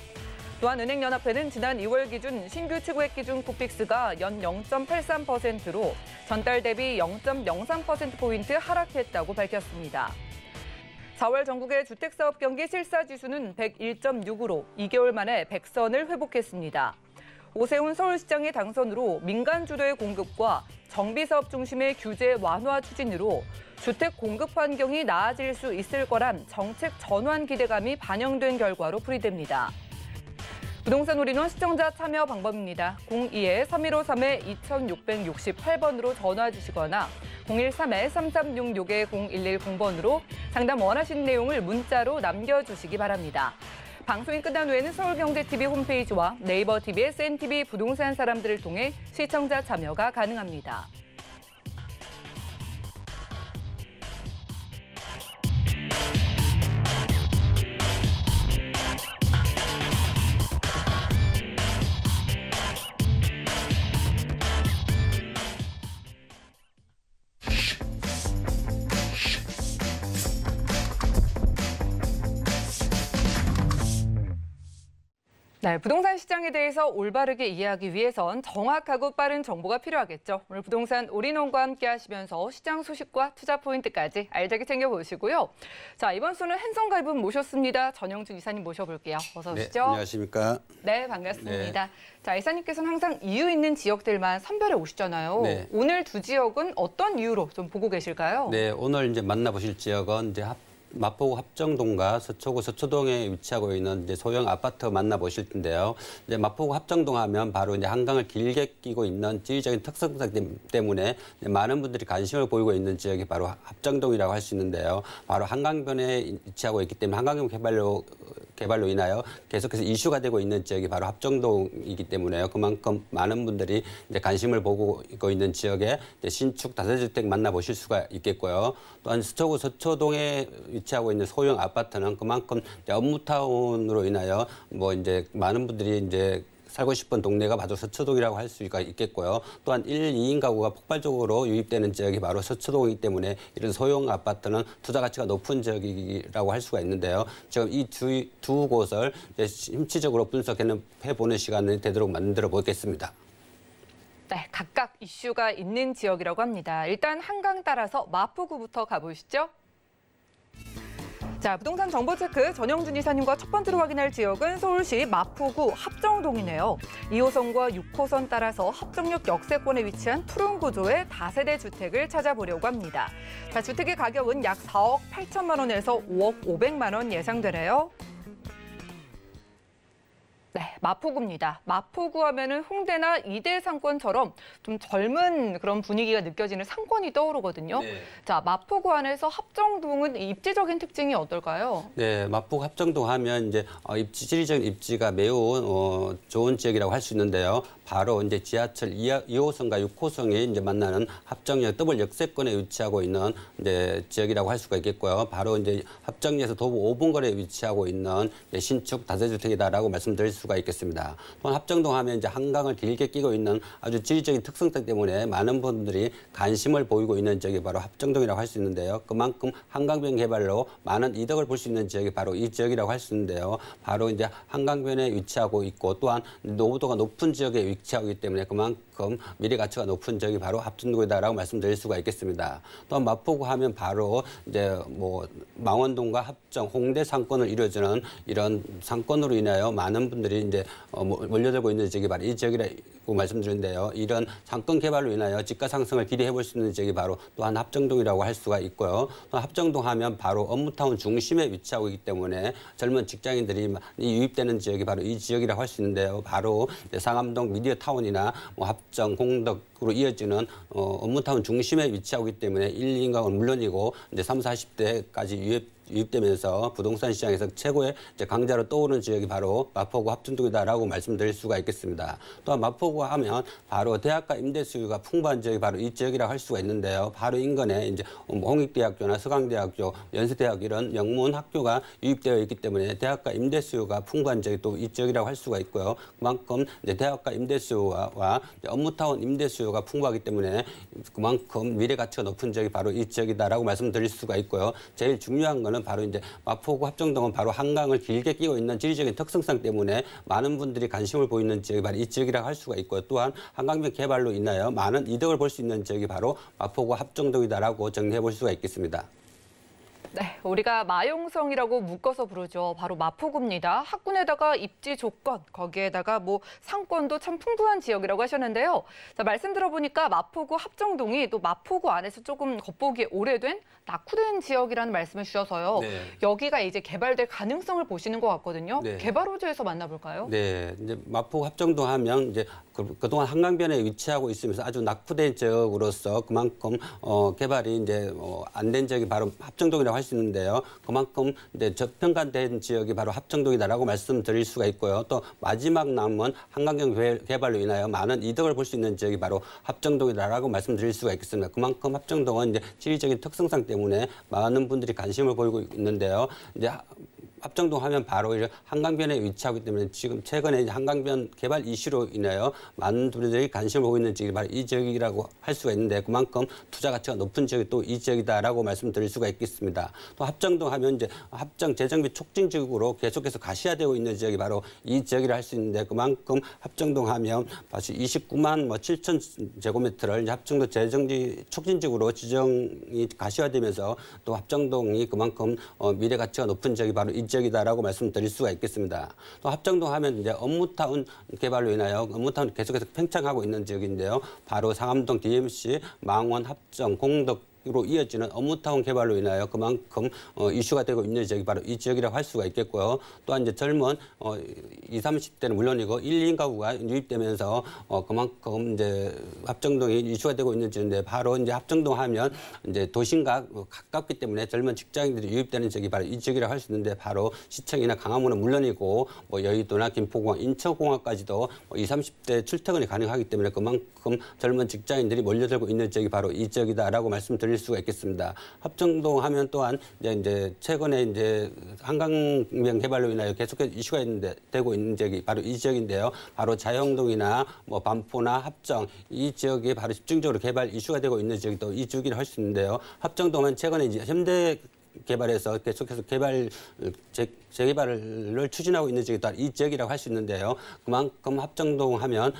또한 은행연합회는 지난 2월 기준 신규 최고액 기준 코픽스가 연 0.83%로 전달 대비 0.03%포인트 하락했다고 밝혔습니다. 4월 전국의 주택사업 경기 실사지수는 101.6으로 2개월 만에 100선을 회복했습니다. 오세훈 서울시장의 당선으로 민간 주도의 공급과 정비사업 중심의 규제 완화 추진으로 주택 공급 환경이 나아질 수 있을 거란 정책 전환 기대감이 반영된 결과로 풀이됩니다. 부동산 올인원 시청자 참여 방법입니다. 02-3153-2668번으로 전화 주시거나 013-3366-0110번으로 상담 원하시는 내용을 문자로 남겨주시기 바랍니다. 방송이 끝난 후에는 서울경제TV 홈페이지와 네이버 TV의 SNTV 부동산 사람들을 통해 시청자 참여가 가능합니다. 네, 부동산 시장에 대해서 올바르게 이해하기 위해선 정확하고 빠른 정보가 필요하겠죠. 오늘 부동산 올인원과 함께 하시면서 시장 소식과 투자 포인트까지 알차게 챙겨보시고요. 자, 이번 수는 행성갈분 모셨습니다. 전영준 이사님 모셔볼게요. 어서 오시죠. 네, 안녕하십니까. 네, 반갑습니다. 네. 자, 이사님께서는 항상 이유 있는 지역들만 선별해 오시잖아요. 네. 오늘 두 지역은 어떤 이유로 좀 보고 계실까요? 네, 오늘 이제 만나보실 지역은 이제 마포구 합정동과 서초구 서초동에 위치하고 있는 이제 소형 아파트 만나보실 텐데요. 이제 마포구 합정동 하면 바로 이제 한강을 길게 끼고 있는 지리적인 특성 때문에 많은 분들이 관심을 보이고 있는 지역이 바로 합정동이라고 할 수 있는데요. 바로 한강변에 위치하고 있기 때문에 한강 개발로 인하여 계속해서 이슈가 되고 있는 지역이 바로 합정동이기 때문에요. 그만큼 많은 분들이 이제 관심을 보고 있는 지역에 신축 다세주택 만나보실 수가 있겠고요. 또한 서초구 서초동에 위치하고 있는 소형 아파트는 그만큼 업무타운으로 인하여 뭐 이제 많은 분들이 이제 살고 싶은 동네가 바로 서초동이라고 할 수가 있겠고요. 또한 1, 2인 가구가 폭발적으로 유입되는 지역이 바로 서초동이기 때문에 이런 소형 아파트는 투자 가치가 높은 지역이라고 할 수가 있는데요. 지금 이 두 곳을 심취적으로 분석해보는 시간이 되도록 만들어 보겠습니다. 네, 각각 이슈가 있는 지역이라고 합니다. 일단 한강 따라서 마포구부터 가보시죠. 자, 부동산 정보체크 전영준 이사님과 첫 번째로 확인할 지역은 서울시 마포구 합정동이네요. 2호선과 6호선 따라서 합정역 역세권에 위치한 푸른 구조의 다세대 주택을 찾아보려고 합니다. 자, 주택의 가격은 약 4억 8천만 원에서 5억 500만 원 예상되네요. 네, 마포구입니다. 마포구 하면은 홍대나 이대 상권처럼 좀 젊은 그런 분위기가 느껴지는 상권이 떠오르거든요. 네. 자, 마포구 안에서 합정동은 입지적인 특징이 어떨까요? 네, 마포구 합정동 하면 이제 지리적인 입지가 매우 좋은 지역이라고 할 수 있는데요. 바로 이제 지하철 2호선과 6호선이 이제 만나는 합정역 더블 역세권에 위치하고 있는 이제 지역이라고 할 수가 있겠고요. 바로 이제 합정역에서 도보 5분 거리에 위치하고 있는 신축 다세주택이다라고 말씀드릴 수가 있겠습니다. 또한 합정동 하면 이제 한강을 길게 끼고 있는 아주 지리적인 특성상 때문에 많은 분들이 관심을 보이고 있는 지역이 바로 합정동이라고 할 수 있는데요. 그만큼 한강변 개발로 많은 이득을 볼 수 있는 지역이 바로 이 지역이라고 할 수 있는데요. 바로 이제 한강변에 위치하고 있고 또한 노후도가 높은 지역에 위치하고 있기 때문에 그만큼 미래 가치가 높은 지역이 바로 합정동이다라고 말씀드릴 수가 있겠습니다. 또한 마포구 하면 바로 이제 뭐 망원동과 합정, 홍대 상권을 이루어주는 이런 상권으로 인하여 많은 분들이 이제 몰려들고 있는 지역이 바로 이 지역이라고 말씀드리는데요. 이런 상권 개발로 인하여 집가 상승을 기대해 볼 수 있는 지역이 바로 또한 합정동이라고 할 수가 있고요. 또 합정동 하면 바로 업무타운 중심에 위치하고 있기 때문에 젊은 직장인들이 많이 유입되는 지역이 바로 이 지역이라고 할 수 있는데요. 바로 상암동 미디어타운이나 뭐 합정, 공덕으로 이어지는 업무타운 중심에 위치하고 있기 때문에 1, 2인가는 물론이고 이제 30, 40대까지 유입되면서 부동산 시장에서 최고의 강자로 떠오르는 지역이 바로 마포구 합정동이다라고 말씀드릴 수가 있겠습니다. 또한 마포구 하면 바로 대학가 임대 수요가 풍부한 지역이 바로 이 지역이라고 할 수가 있는데요. 바로 인근에 이제 홍익대학교나 서강대학교, 연세대학 이런 명문 학교가 유입되어 있기 때문에 대학가 임대 수요가 풍부한 지역이 또 이 지역이라고 할 수가 있고요. 그만큼 이제 대학가 임대 수요와 업무타운 임대 수요가 풍부하기 때문에 그만큼 미래 가치가 높은 지역이 바로 이 지역이다라고 말씀드릴 수가 있고요. 제일 중요한 거는 바로 이제 마포구 합정동은 바로 한강을 길게 끼고 있는 지리적인 특성상 때문에 많은 분들이 관심을 보이는 지역이 바로 이 지역이라고 할 수가 있고요. 또한 한강변 개발로 인하여 많은 이득을 볼 수 있는 지역이 바로 마포구 합정동이다라고 정리해 볼 수가 있겠습니다. 네, 우리가 마용성이라고 묶어서 부르죠. 바로 마포구입니다. 학군에다가 입지 조건, 거기에다가 뭐 상권도 참 풍부한 지역이라고 하셨는데요. 자, 말씀 들어보니까 마포구 합정동이 또 마포구 안에서 조금 겉보기에 오래된 낙후된 지역이라는 말씀을 주셔서요. 네. 여기가 이제 개발될 가능성을 보시는 것 같거든요. 네. 개발 호재에서 만나볼까요? 네, 이제 마포구 합정동 하면 이제 그동안 한강변에 위치하고 있으면서 아주 낙후된 지역으로서 그만큼 개발이 이제 안 된 지역이 바로 합정동이라고 할 수 있는데요. 그만큼 이제 저평가된 지역이 바로 합정동이다라고 말씀드릴 수가 있고요. 또 마지막 남은 한강변 개발로 인하여 많은 이득을 볼 수 있는 지역이 바로 합정동이다라고 말씀드릴 수가 있겠습니다. 그만큼 합정동은 이제 지리적인 특성상 때문에 많은 분들이 관심을 보이고 있는데요. 이제 합정동 하면 바로 한강변에 위치하기 때문에 지금 최근에 한강변 개발 이슈로 인하여 많은 분들이 관심을 보이고 있는 지역이 바로 이 지역이라고 할 수가 있는데 그만큼 투자 가치가 높은 지역이 또 이 지역이다라고 말씀드릴 수가 있겠습니다. 또 합정동 하면 이제 합정 재정비 촉진 지역으로 계속해서 가시화되고 있는 지역이 바로 이 지역이라 할 수 있는데 그만큼 합정동 하면 다시 29만 7천 제곱미터를 합정도 재정비 촉진 지역으로 지정이 가시화되면서 또 합정동이 그만큼 미래 가치가 높은 지역이 바로 이 지역이다라고 말씀드릴 수가 있겠습니다. 또 합정동 하면 이제 업무타운 개발로 인하여 업무타운 계속해서 팽창하고 있는 지역인데요. 바로 상암동 DMC, 망원, 합정, 공덕 으로 이어지는 업무타운 개발로 인하여 그만큼 이슈가 되고 있는 지역이 바로 이 지역이라고 할 수가 있겠고요. 또한 이제 젊은 20, 30대는 물론이고 1, 2인 가구가 유입되면서 그만큼 이제 합정동이 이슈가 되고 있는 지역인데 바로 이제 합정동 하면 이제 도심과 가깝기 때문에 젊은 직장인들이 유입되는 지역이 바로 이 지역이라고 할 수 있는데 바로 시청이나 강화문은 물론이고 뭐 여의도나 김포공항, 인천공항까지도 20, 30대 출퇴근이 가능하기 때문에 그만큼 젊은 직장인들이 몰려들고 있는 지역이 바로 이 지역이다라고 말씀드릴 수가 있겠습니다. 합정동 하면 또한 이제 최근에 이제 한강변 개발로 인하여 계속해서 이슈가 되고 있는 지역이 바로 이 지역인데요. 바로 자영동이나 뭐 반포나 합정 이 지역이 바로 집중적으로 개발 이슈가 되고 있는 지역이 또 이 지역이라고 할 수 있는데요. 합정동은 최근에 이제 현대 개발해서 계속해서 재개발을 추진하고 있는 지역이 또 이 지역이라고 할 수 있는데요. 그만큼 합정동하면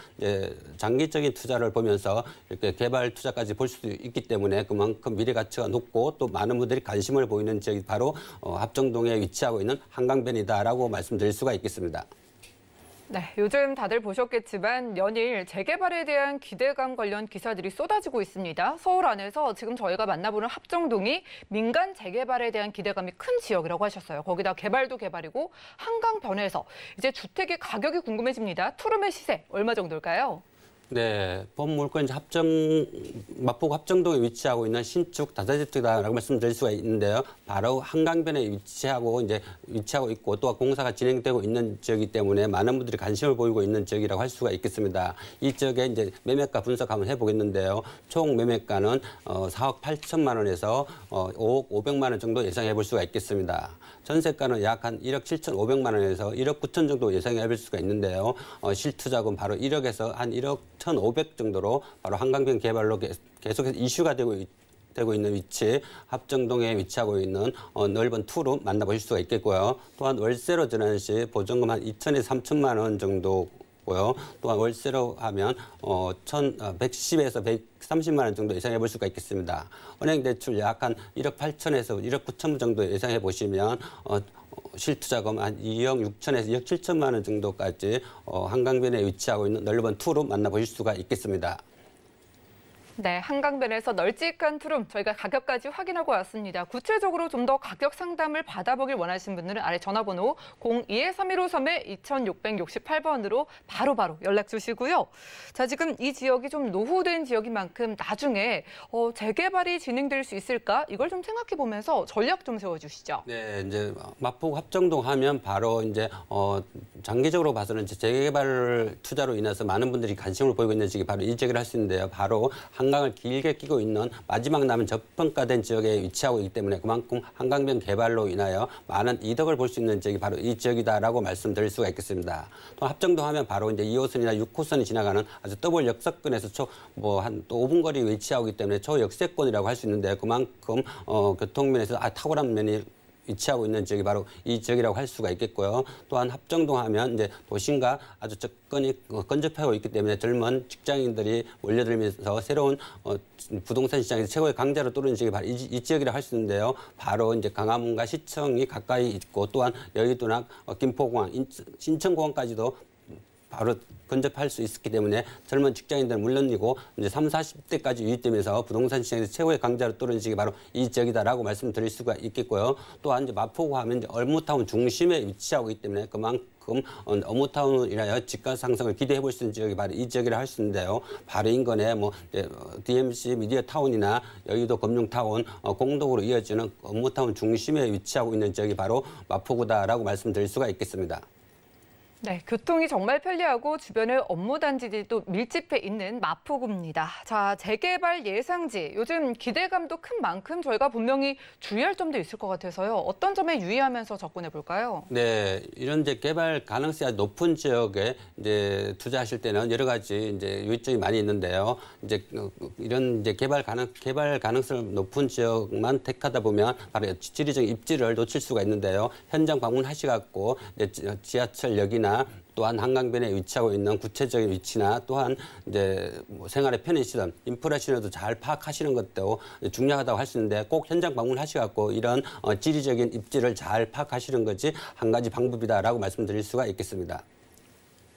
장기적인 투자를 보면서 이렇게 개발 투자까지 볼 수도 있기 때문에 그만큼 미래 가치가 높고 또 많은 분들이 관심을 보이는 지역이 바로 합정동에 위치하고 있는 한강변이다라고 말씀드릴 수가 있겠습니다. 네, 요즘 다들 보셨겠지만 연일 재개발에 대한 기대감 관련 기사들이 쏟아지고 있습니다. 서울 안에서 지금 저희가 만나보는 합정동이 민간 재개발에 대한 기대감이 큰 지역이라고 하셨어요. 거기다 개발도 개발이고 한강변에서 이제 주택의 가격이 궁금해집니다. 투룸의 시세 얼마 정도일까요? 네, 범물권지 마포구 합정동에 위치하고 있는 신축 다세대주택이라고 말씀드릴 수가 있는데요. 바로 한강변에 위치하고 있고 또 공사가 진행되고 있는 지역이기 때문에 많은 분들이 관심을 보이고 있는 지역이라고 할 수가 있겠습니다. 이 지역에 이제 매매가 분석 한번 해보겠는데요. 총 매매가는 4억 8천만 원에서 5억 500만 원 정도 예상해 볼 수가 있겠습니다. 전세가는 약 한 1억 7,500만 원에서 1억 9천 정도 예상해 볼 수가 있는데요. 실투자금 바로 1억에서 한 1억 1,500 정도로 바로 한강변 개발로 계속해서 이슈가 되고 있는 위치, 합정동에 위치하고 있는 넓은 투룸 만나보실 수가 있겠고요. 또한 월세로 전환 시 보증금 한 2천에서 3천만 원 정도고요. 또한 월세로 하면 110에서 130만 원 정도 예상해 볼 수가 있겠습니다. 은행 대출 약 한 1억 8천에서 1억 9천 정도 예상해 보시면 실투자금 한 2억 6천에서 2억 7천만 원 정도까지 한강변에 위치하고 있는 넓은 투룸 만나보실 수가 있겠습니다. 네, 한강변에서 널찍한 투룸 저희가 가격까지 확인하고 왔습니다. 구체적으로 좀 더 가격 상담을 받아보길 원하시는 분들은 아래 전화번호 02-3153-2668번으로 바로바로 연락 주시고요. 자, 지금 이 지역이 좀 노후된 지역인 만큼 나중에 재개발이 진행될 수 있을까? 이걸 좀 생각해 보면서 전략 좀 세워주시죠. 네, 이제 마포구 합정동 하면 바로 이제 장기적으로 봐서는 이제 재개발 투자로 인해서 많은 분들이 관심을 보이고 있는 지역이 바로 이 지역을 할 수 있는데요. 바로 한강을 길게 끼고 있는 마지막 남은 저평가된 지역에 위치하고 있기 때문에 그만큼 한강변 개발로 인하여 많은 이득을 볼 수 있는 지역이 바로 이 지역이다라고 말씀드릴 수가 있겠습니다. 또 합정동 하면 바로 이제 2호선이나 6호선이 지나가는 아주 더블 역세권에서 한 또 5분 거리에 위치하고 있기 때문에 초역세권이라고 할 수 있는데 그만큼 교통면에서 탁월한 면이 위치하고 있는 지역이 바로 이 지역이라고 할 수가 있겠고요. 또한 합정동 하면 이제 도심과 아주 접근이 근접하고 있기 때문에 젊은 직장인들이 몰려들면서 새로운 부동산 시장에서 최고의 강자로 떠오르는 지역이 바로 이 지역이라고 할 수 있는데요. 바로 이제 광화문과 시청이 가까이 있고 또한 여의도나 김포공항, 신천공항까지도 바로 근접할 수 있었기 때문에 젊은 직장인들은 물론이고 이제 30, 40대까지 유입되면서 부동산 시장에서 최고의 강자로 떠오르는 지역이 바로 이 지역이다라고 말씀드릴 수가 있겠고요. 또한 이제 마포구 하면 이제 업무타운 중심에 위치하고 있기 때문에 그만큼 업무타운을 인하여 집가 상승을 기대해 볼 수 있는 지역이 바로 이 지역이라 할 수 있는데요. 바로 인근에 DMC 미디어 타운이나 여의도 금융타운 공동으로 이어지는 업무타운 중심에 위치하고 있는 지역이 바로 마포구다라고 말씀드릴 수가 있겠습니다. 네, 교통이 정말 편리하고 주변에 업무단지들도 밀집해 있는 마포구입니다. 자, 재개발 예상지, 요즘 기대감도 큰 만큼 저희가 분명히 주의할 점도 있을 것 같아서요. 어떤 점에 유의하면서 접근해 볼까요? 네, 이런 이제 개발 가능성이 높은 지역에 이제 투자하실 때는 여러 가지 이제 유의점이 많이 있는데요. 이제 이런 이제 개발 가능성 높은 지역만 택하다 보면 바로 지리적 입지를 놓칠 수가 있는데요. 현장 방문하셔갖고 지하철역이나 또한 한강변에 위치하고 있는 구체적인 위치나 또한 이제 생활의 편의시설, 인프라 신호도 잘 파악하시는 것도 중요하다고 할 수 있는데 꼭 현장 방문하셔갖고 이런 지리적인 입지를 잘 파악하시는 것이 한 가지 방법이다라고 말씀드릴 수가 있겠습니다.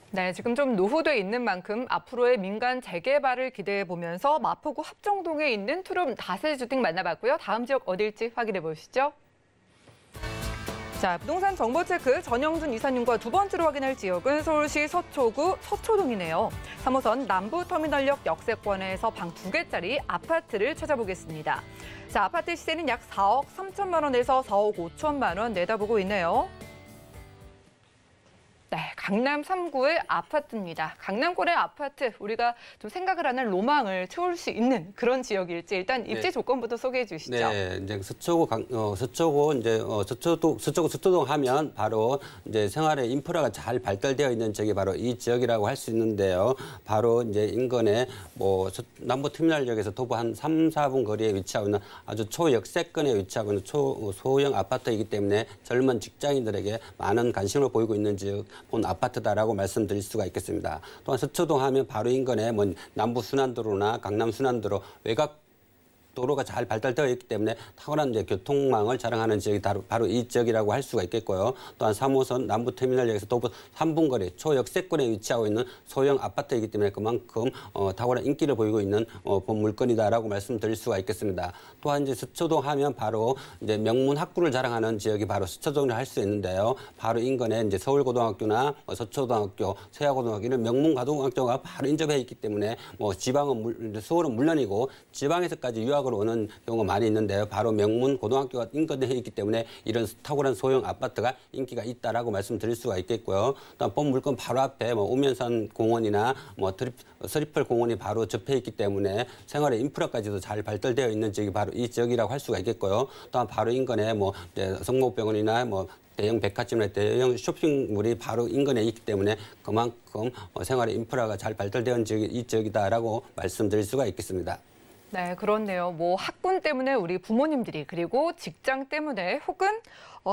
네, 지금 좀 노후돼 있는 만큼 앞으로의 민간 재개발을 기대해 보면서 마포구 합정동에 있는 투룸 다세주택 만나봤고요. 다음 지역 어딜지 확인해 보시죠. 자, 부동산 정보체크 전영준 이사님과 두 번째로 확인할 지역은 서울시 서초구 서초동이네요. 3호선 남부터미널역 역세권에서 방 2개짜리 아파트를 찾아보겠습니다. 자, 아파트 시세는 약 4억 3천만 원에서 4억 5천만 원 내다보고 있네요. 네, 강남 3구의 아파트입니다. 강남권의 아파트, 우리가 좀 생각을 하는 로망을 채울 수 있는 그런 지역일지 일단 입지 조건부터 소개해 주시죠. 네, 이제 서초구 이제 서초동 하면 바로 이제 생활의 인프라가 잘 발달되어 있는 지역이 바로 이 지역이라고 할 수 있는데요. 바로 이제 인근에 뭐 남부터미널역에서 도보 한 3, 4분 거리에 위치하고 있는 아주 초역세권에 위치하고 있는 소형 아파트이기 때문에 젊은 직장인들에게 많은 관심을 보이고 있는 지역. 본 아파트다라고 말씀드릴 수가 있겠습니다. 또한 서초동 하면 바로 인근에 뭐 남부 순환도로나 강남 순환도로 외곽 도로가 잘 발달되어 있기 때문에 탁월한 이제 교통망을 자랑하는 지역이 바로 이 지역이라고 할 수가 있겠고요. 또한 3호선 남부터미널역에서 도보 3분 거리 초역세권에 위치하고 있는 소형 아파트이기 때문에 그만큼 탁월한 인기를 보이고 있는 본 물건이다라고 말씀드릴 수가 있겠습니다. 또한 이제 서초동 하면 바로 이제 명문 학구를 자랑하는 지역이 바로 서초동이라 할 수 있는데요. 바로 인근에 이제 서울고등학교나 서초등학교, 세아고등학교 이런 명문 고등학교가 바로 인접해 있기 때문에 뭐 지방은 서울은 물론이고 지방에서까지 유학 으로 오는 경우가 많이 있는데요. 바로 명문 고등학교가 인근에 있기 때문에 이런 탁월한 소형 아파트가 인기가 있다라고 말씀드릴 수가 있겠고요. 또한 본 물건 바로 앞에 뭐 우면산 공원이나 뭐 서리펄 공원이 바로 접해 있기 때문에 생활의 인프라까지도 잘 발달되어 있는 지역이 바로 이 지역이라고 할 수가 있겠고요. 또한 바로 인근에 뭐 성모병원이나 뭐 대형 백화점이나 대형 쇼핑몰이 바로 인근에 있기 때문에 그만큼 생활의 인프라가 잘 발달되어 있는 이 지역이다라고 말씀드릴 수가 있겠습니다. 네, 그렇네요. 뭐 학군 때문에 우리 부모님들이 그리고 직장 때문에 혹은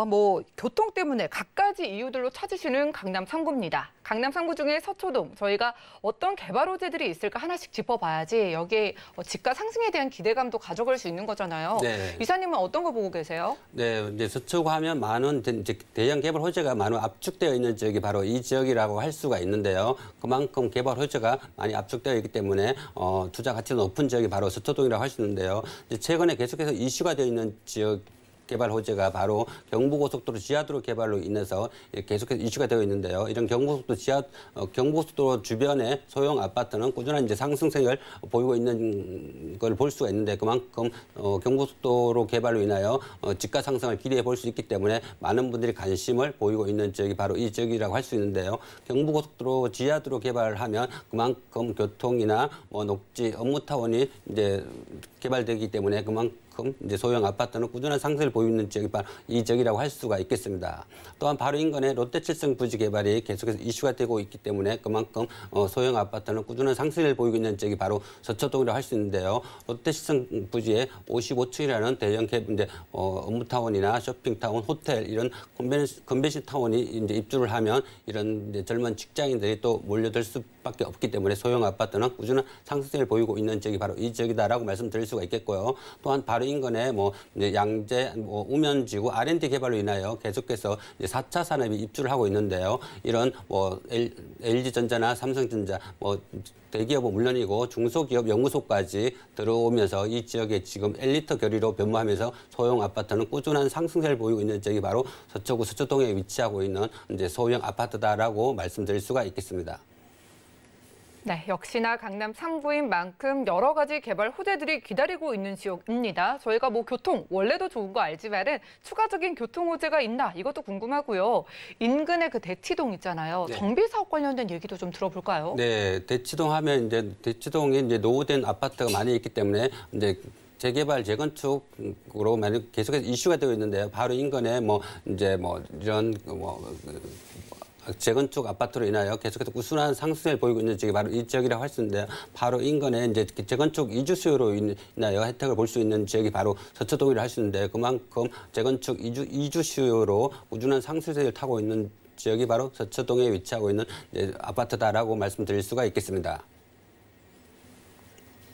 뭐 교통 때문에 갖가지 이유들로 찾으시는 강남 3구입니다. 강남 3구 중에 서초동, 저희가 어떤 개발 호재들이 있을까 하나씩 짚어봐야지 여기에 집가 상승에 대한 기대감도 가져갈 수 있는 거잖아요. 네. 이사님은 어떤 거 보고 계세요? 네, 이제 서초구 하면 많은 대형 개발 호재가 많이 압축되어 있는 지역이 바로 이 지역이라고 할 수가 있는데요. 그만큼 개발 호재가 많이 압축되어 있기 때문에 투자 가치가 높은 지역이 바로 서초동이라고 할 수 있는데요. 이제 최근에 계속해서 이슈가 되어 있는 지역 개발 호재가 바로 경부고속도로 지하도로 개발로 인해서 계속해서 이슈가 되어 있는데요. 이런 경부고속도로 주변의 소형 아파트는 꾸준한 이제 상승세를 보이고 있는 걸 볼 수가 있는데 그만큼 경부고속도로 개발로 인하여 집가 상승을 기대해 볼 수 있기 때문에 많은 분들이 관심을 보이고 있는 지역이 바로 이 지역이라고 할 수 있는데요. 경부고속도로 지하도로 개발을 하면 그만큼 교통이나 뭐 녹지, 업무타운이 이제 개발되기 때문에 그만큼 이제 소형 아파트는 꾸준한 상승을 보이고 있는 지역이 바로 이 지역이라고 할 수가 있겠습니다. 또한 바로 인근에 롯데칠성 부지 개발이 계속해서 이슈가 되고 있기 때문에 그만큼 소형 아파트는 꾸준한 상승을 보이고 있는 지역이 바로 서초동이라고 할 수 있는데요. 롯데칠성 부지에 55층이라는 대형 이제 업무타운이나 쇼핑타운, 호텔 이런 컨벤션 타운이 이제 입주를 하면 이런 이제 젊은 직장인들이 또 몰려들 수밖에 없기 때문에 소형 아파트는 꾸준한 상승을 보이고 있는 지역이 바로 이 지역이다라고 말씀드릴 수가 있겠고요. 또한 바로 인근에 뭐 이제 양재, 뭐 우면지구 R&D 개발로 인하여 계속해서 이제 4차 산업이 입주를 하고 있는데요. 이런 뭐 LG전자나 삼성전자, 뭐 대기업은 물론이고 중소기업 연구소까지 들어오면서 이 지역에 지금 엘리트 결의로 변모하면서 소형 아파트는 꾸준한 상승세를 보이고 있는 지역이 바로 서초구 서초동에 위치하고 있는 이제 소형 아파트다라고 말씀드릴 수가 있겠습니다. 네, 역시나 강남 3구인 만큼 여러 가지 개발 호재들이 기다리고 있는 지역입니다. 저희가 뭐 교통 원래도 좋은 거 알지만은 추가적인 교통 호재가 있나 이것도 궁금하고요. 인근에 그 대치동 있잖아요. 네. 정비 사업 관련된 얘기도 좀 들어볼까요? 네, 대치동 하면 이제 대치동에 이제 노후된 아파트가 많이 있기 때문에 이제 재개발, 재건축으로 많이 계속해서 이슈가 되고 있는데요. 바로 인근에 뭐 이제 뭐 이런 재건축 아파트로 인하여 계속해서 꾸준한 상승을 보이고 있는 지역이 바로 이 지역이라고 할 수 있는데요. 바로 인근에 이제 재건축 이주 수요로 인하여 혜택을 볼 수 있는 지역이 바로 서초동이라 할 수 있는데 그만큼 재건축 이주 수요로 꾸준한 상승세를 타고 있는 지역이 바로 서초동에 위치하고 있는 아파트다라고 말씀드릴 수가 있겠습니다.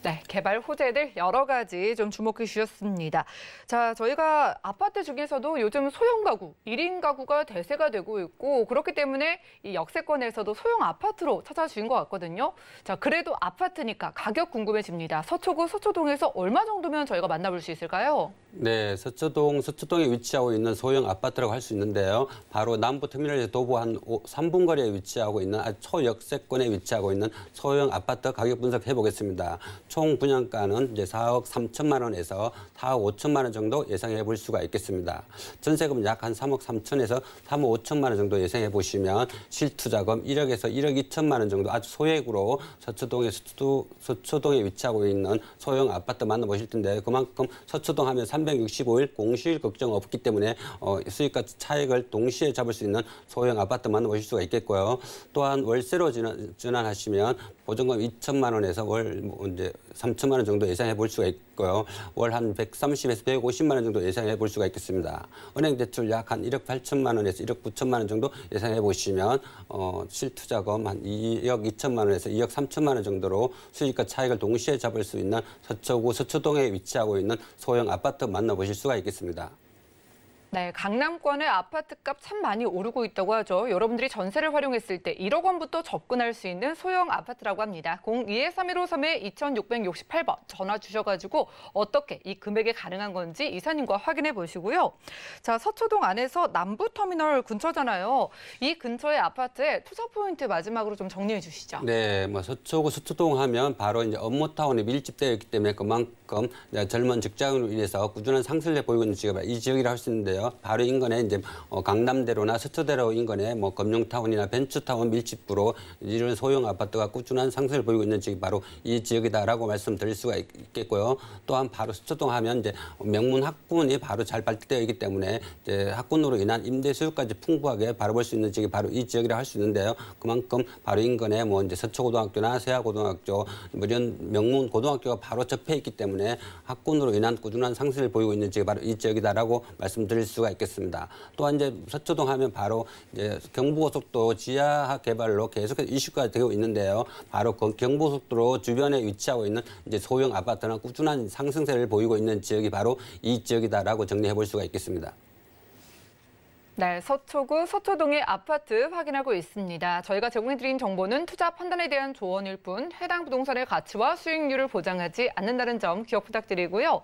네, 개발 호재들 여러 가지 좀 주목해 주셨습니다. 자, 저희가 아파트 중에서도 요즘 소형 가구, 1인 가구가 대세가 되고 있고 그렇기 때문에 이 역세권에서도 소형 아파트로 찾아주신 것 같거든요. 자, 그래도 아파트니까 가격 궁금해집니다. 서초구 서초동에서 얼마 정도면 저희가 만나볼 수 있을까요? 네, 서초동에 위치하고 있는 소형 아파트라고 할 수 있는데요. 바로 남부터미널에서 도보 한 3분 거리에 위치하고 있는 초역세권에 위치하고 있는 소형 아파트 가격 분석해 보겠습니다. 총 분양가는 이제 4억 3천만 원에서 4억 5천만 원 정도 예상해 볼 수가 있겠습니다. 전세금 약 한 3억 3천에서 3억 5천만 원 정도 예상해 보시면 실투자금 1억에서 1억 2천만 원 정도 아주 소액으로 서초동에 위치하고 있는 소형 아파트 만나보실 텐데 그만큼 서초동 하면 365일 공실 걱정 없기 때문에 수익과 차익을 동시에 잡을 수 있는 소형 아파트 만나보실 수가 있겠고요. 또한 월세로 전환하시면 보증금 2천만 원에서 월 이제 3천만 원 정도 예상해 볼 수가 있고요. 월 한 130에서 150만 원 정도 예상해 볼 수가 있겠습니다. 은행 대출 약 한 1억 8천만 원에서 1억 9천만 원 정도 예상해 보시면 실투자금 한 2억 2천만 원에서 2억 3천만 원 정도로 수익과 차익을 동시에 잡을 수 있는 서초구 서초동에 위치하고 있는 소형 아파트 만나보실 수가 있겠습니다. 네, 강남권의 아파트값 참 많이 오르고 있다고 하죠. 여러분들이 전세를 활용했을 때 1억 원부터 접근할 수 있는 소형 아파트라고 합니다. 02-3153-2668번 전화 주셔가지고 어떻게 이 금액에 가능한 건지 이사님과 확인해 보시고요. 자, 서초동 안에서 남부터미널 근처잖아요. 이 근처의 아파트의 투자 포인트 마지막으로 좀 정리해 주시죠. 네, 뭐 서초구 서초동 하면 바로 이제 업무타운에 밀집되어 있기 때문에 그만큼 젊은 직장인으로 인해서 꾸준한 상승을 보이고 있는 지역이 이 지역이라 할 수 있는데요. 바로 인근에 이제 강남대로나 서초대로 인근에 뭐 금융타운이나 벤처타운 밀집부로 이런 소형 아파트가 꾸준한 상승을 보이고 있는 지역이 바로 이 지역이다라고 말씀드릴 수가 있겠고요. 또한 바로 서초동 하면 이제 명문 학군이 바로 잘 발달되어 있기 때문에 이제 학군으로 인한 임대 수요까지 풍부하게 바라볼 수 있는 지역이 바로 이 지역이라 할 수 있는데요. 그만큼 바로 인근에 뭐 이제 서초고등학교나 세아고등학교 뭐 이런 명문 고등학교가 바로 접해 있기 때문에 학군으로 인한 꾸준한 상승을 보이고 있는 지역이 바로 이 지역이다라고 말씀드릴 수가 있겠습니다. 또한 이제 서초동 하면 바로 이제 경부고속도로 지하 개발로 계속해서 이슈가 되고 있는데요. 바로 그 경부고속도로 주변에 위치하고 있는 이제 소형 아파트는 꾸준한 상승세를 보이고 있는 지역이 바로 이 지역이다라고 정리해 볼 수가 있겠습니다. 네, 서초구 서초동의 아파트 확인하고 있습니다. 저희가 제공해드린 정보는 투자 판단에 대한 조언일 뿐 해당 부동산의 가치와 수익률을 보장하지 않는다는 점 기억 부탁드리고요.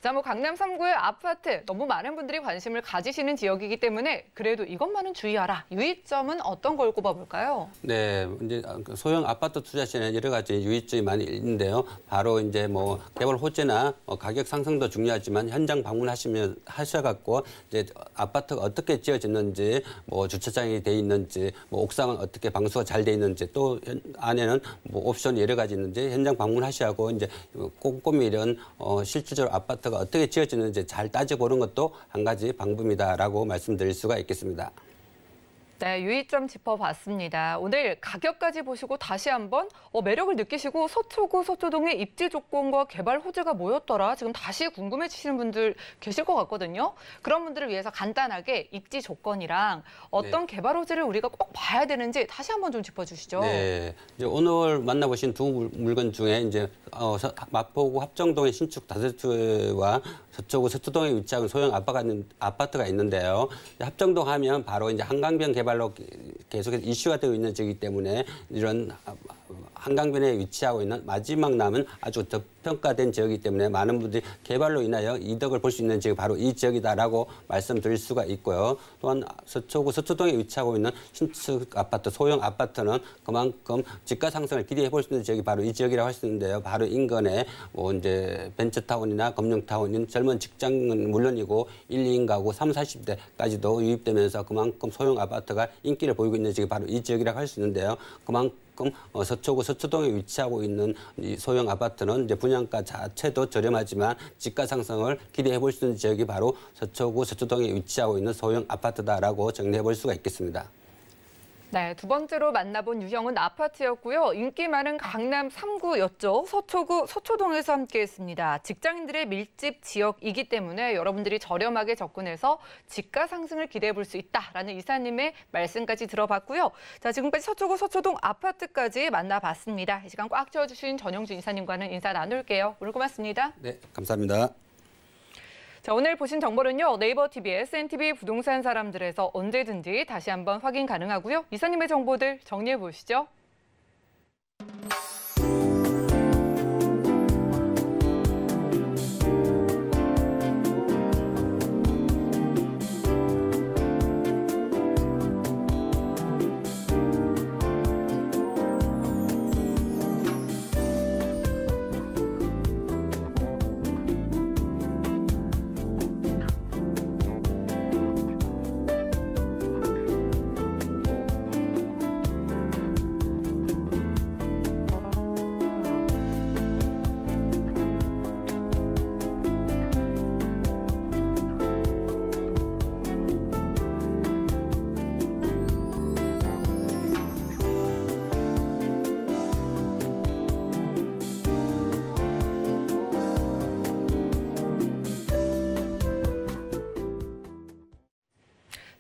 자, 뭐 강남 3구의 아파트 너무 많은 분들이 관심을 가지시는 지역이기 때문에 그래도 이것만은 주의하라. 유의점은 어떤 걸 꼽아볼까요? 네, 이제 소형 아파트 투자 시에는 여러 가지 유의점이 많이 있는데요. 바로 이제 뭐 개발 호재나 가격 상승도 중요하지만 현장 하셔갖고 이제 아파트가 어떻게 지어졌는지, 뭐 주차장이 돼 있는지, 뭐 옥상은 어떻게 방수가 잘 돼 있는지, 또 안에는 뭐 옵션이 여러 가지 있는지 현장 방문하시고 이제 꼼꼼히 이런 실질적으로 아파트가 어떻게 지어졌는지 잘 따져보는 것도 한 가지 방법이다라고 말씀드릴 수가 있겠습니다. 네, 유의점 짚어봤습니다. 오늘 가격까지 보시고 다시 한번 매력을 느끼시고 서초구 서초동의 입지 조건과 개발 호재가 뭐였더라 지금 다시 궁금해지시는 분들 계실 것 같거든요. 그런 분들을 위해서 간단하게 입지 조건이랑 어떤 개발 호재를 우리가 꼭 봐야 되는지 다시 한번 좀 짚어주시죠. 네, 이제 오늘 만나보신 두 물건 중에 이제 마포구 합정동의 신축 다세트와 서초구 서초동에 위치한 소형 아파트가 있는데요. 합정동 하면 바로 이제 한강변 개발로 계속해서 이슈가 되고 있는 지역이기 때문에 이런 한강변에 위치하고 있는 마지막 남은 아주 저평가된 지역이기 때문에 많은 분들이 개발로 인하여 이득을 볼 수 있는 지역이 바로 이 지역이다라고 말씀드릴 수가 있고요. 또한 서초구 서초동에 위치하고 있는 신축 아파트, 소형 아파트는 그만큼 지가 상승을 기대해 볼 수 있는 지역이 바로 이 지역이라고 할 수 있는데요. 바로 인근에 뭐 이제 벤처타운이나 금융타운인 젊은 직장은 물론이고 1, 2인 가구 3, 40대까지도 유입되면서 그만큼 소형 아파트가 인기를 보이고 있는 지역이 바로 이 지역이라고 할 수 있는데요. 그만큼 서초구 서초동에 위치하고 있는 이 소형 아파트는 이제 분양가 자체도 저렴하지만 지가 상승을 기대해 볼 수 있는 지역이 바로 서초구 서초동에 위치하고 있는 소형 아파트다라고 정리해 볼 수가 있겠습니다. 네, 두 번째로 만나본 유형은 아파트였고요. 인기 많은 강남 3구였죠. 서초구 서초동에서 함께했습니다. 직장인들의 밀집 지역이기 때문에 여러분들이 저렴하게 접근해서 지가 상승을 기대해 볼 수 있다라는 이사님의 말씀까지 들어봤고요. 자, 지금까지 서초구 서초동 아파트까지 만나봤습니다. 이 시간 꽉 채워주신 전영준 이사님과는 인사 나눌게요. 오늘 고맙습니다. 네, 감사합니다. 자, 오늘 보신 정보는요. 네이버 TV, SNTV 부동산 사람들에서 언제든지 다시 한번 확인 가능하고요. 이사님의 정보들 정리해 보시죠.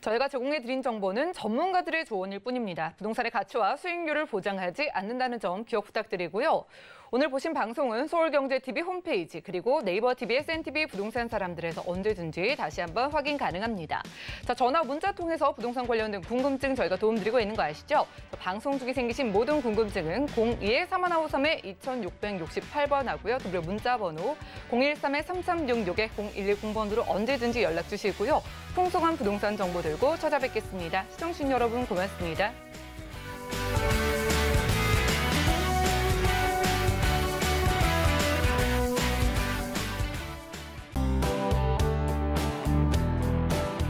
저희가 제공해드린 정보는 전문가들의 조언일 뿐입니다. 부동산의 가치와 수익률을 보장하지 않는다는 점 기억 부탁드리고요. 오늘 보신 방송은 서울경제TV 홈페이지 그리고 네이버TV, SNTV 부동산 사람들에서 언제든지 다시 한번 확인 가능합니다. 자, 전화, 문자 통해서 부동산 관련된 궁금증 저희가 도움드리고 있는 거 아시죠? 방송 중에 생기신 모든 궁금증은 02-3153-2668번 하고요. 또 그리고 문자 번호 013-3366-0110번으로 언제든지 연락 주시고요. 풍성한 부동산 정보 들고 찾아뵙겠습니다. 시청해주신 여러분 고맙습니다.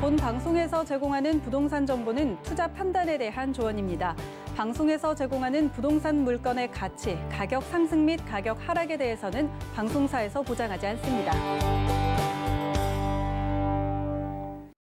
본 방송에서 제공하는 부동산 정보는 투자 판단에 대한 조언입니다. 방송에서 제공하는 부동산 물건의 가치, 가격 상승 및 가격 하락에 대해서는 방송사에서 보장하지 않습니다.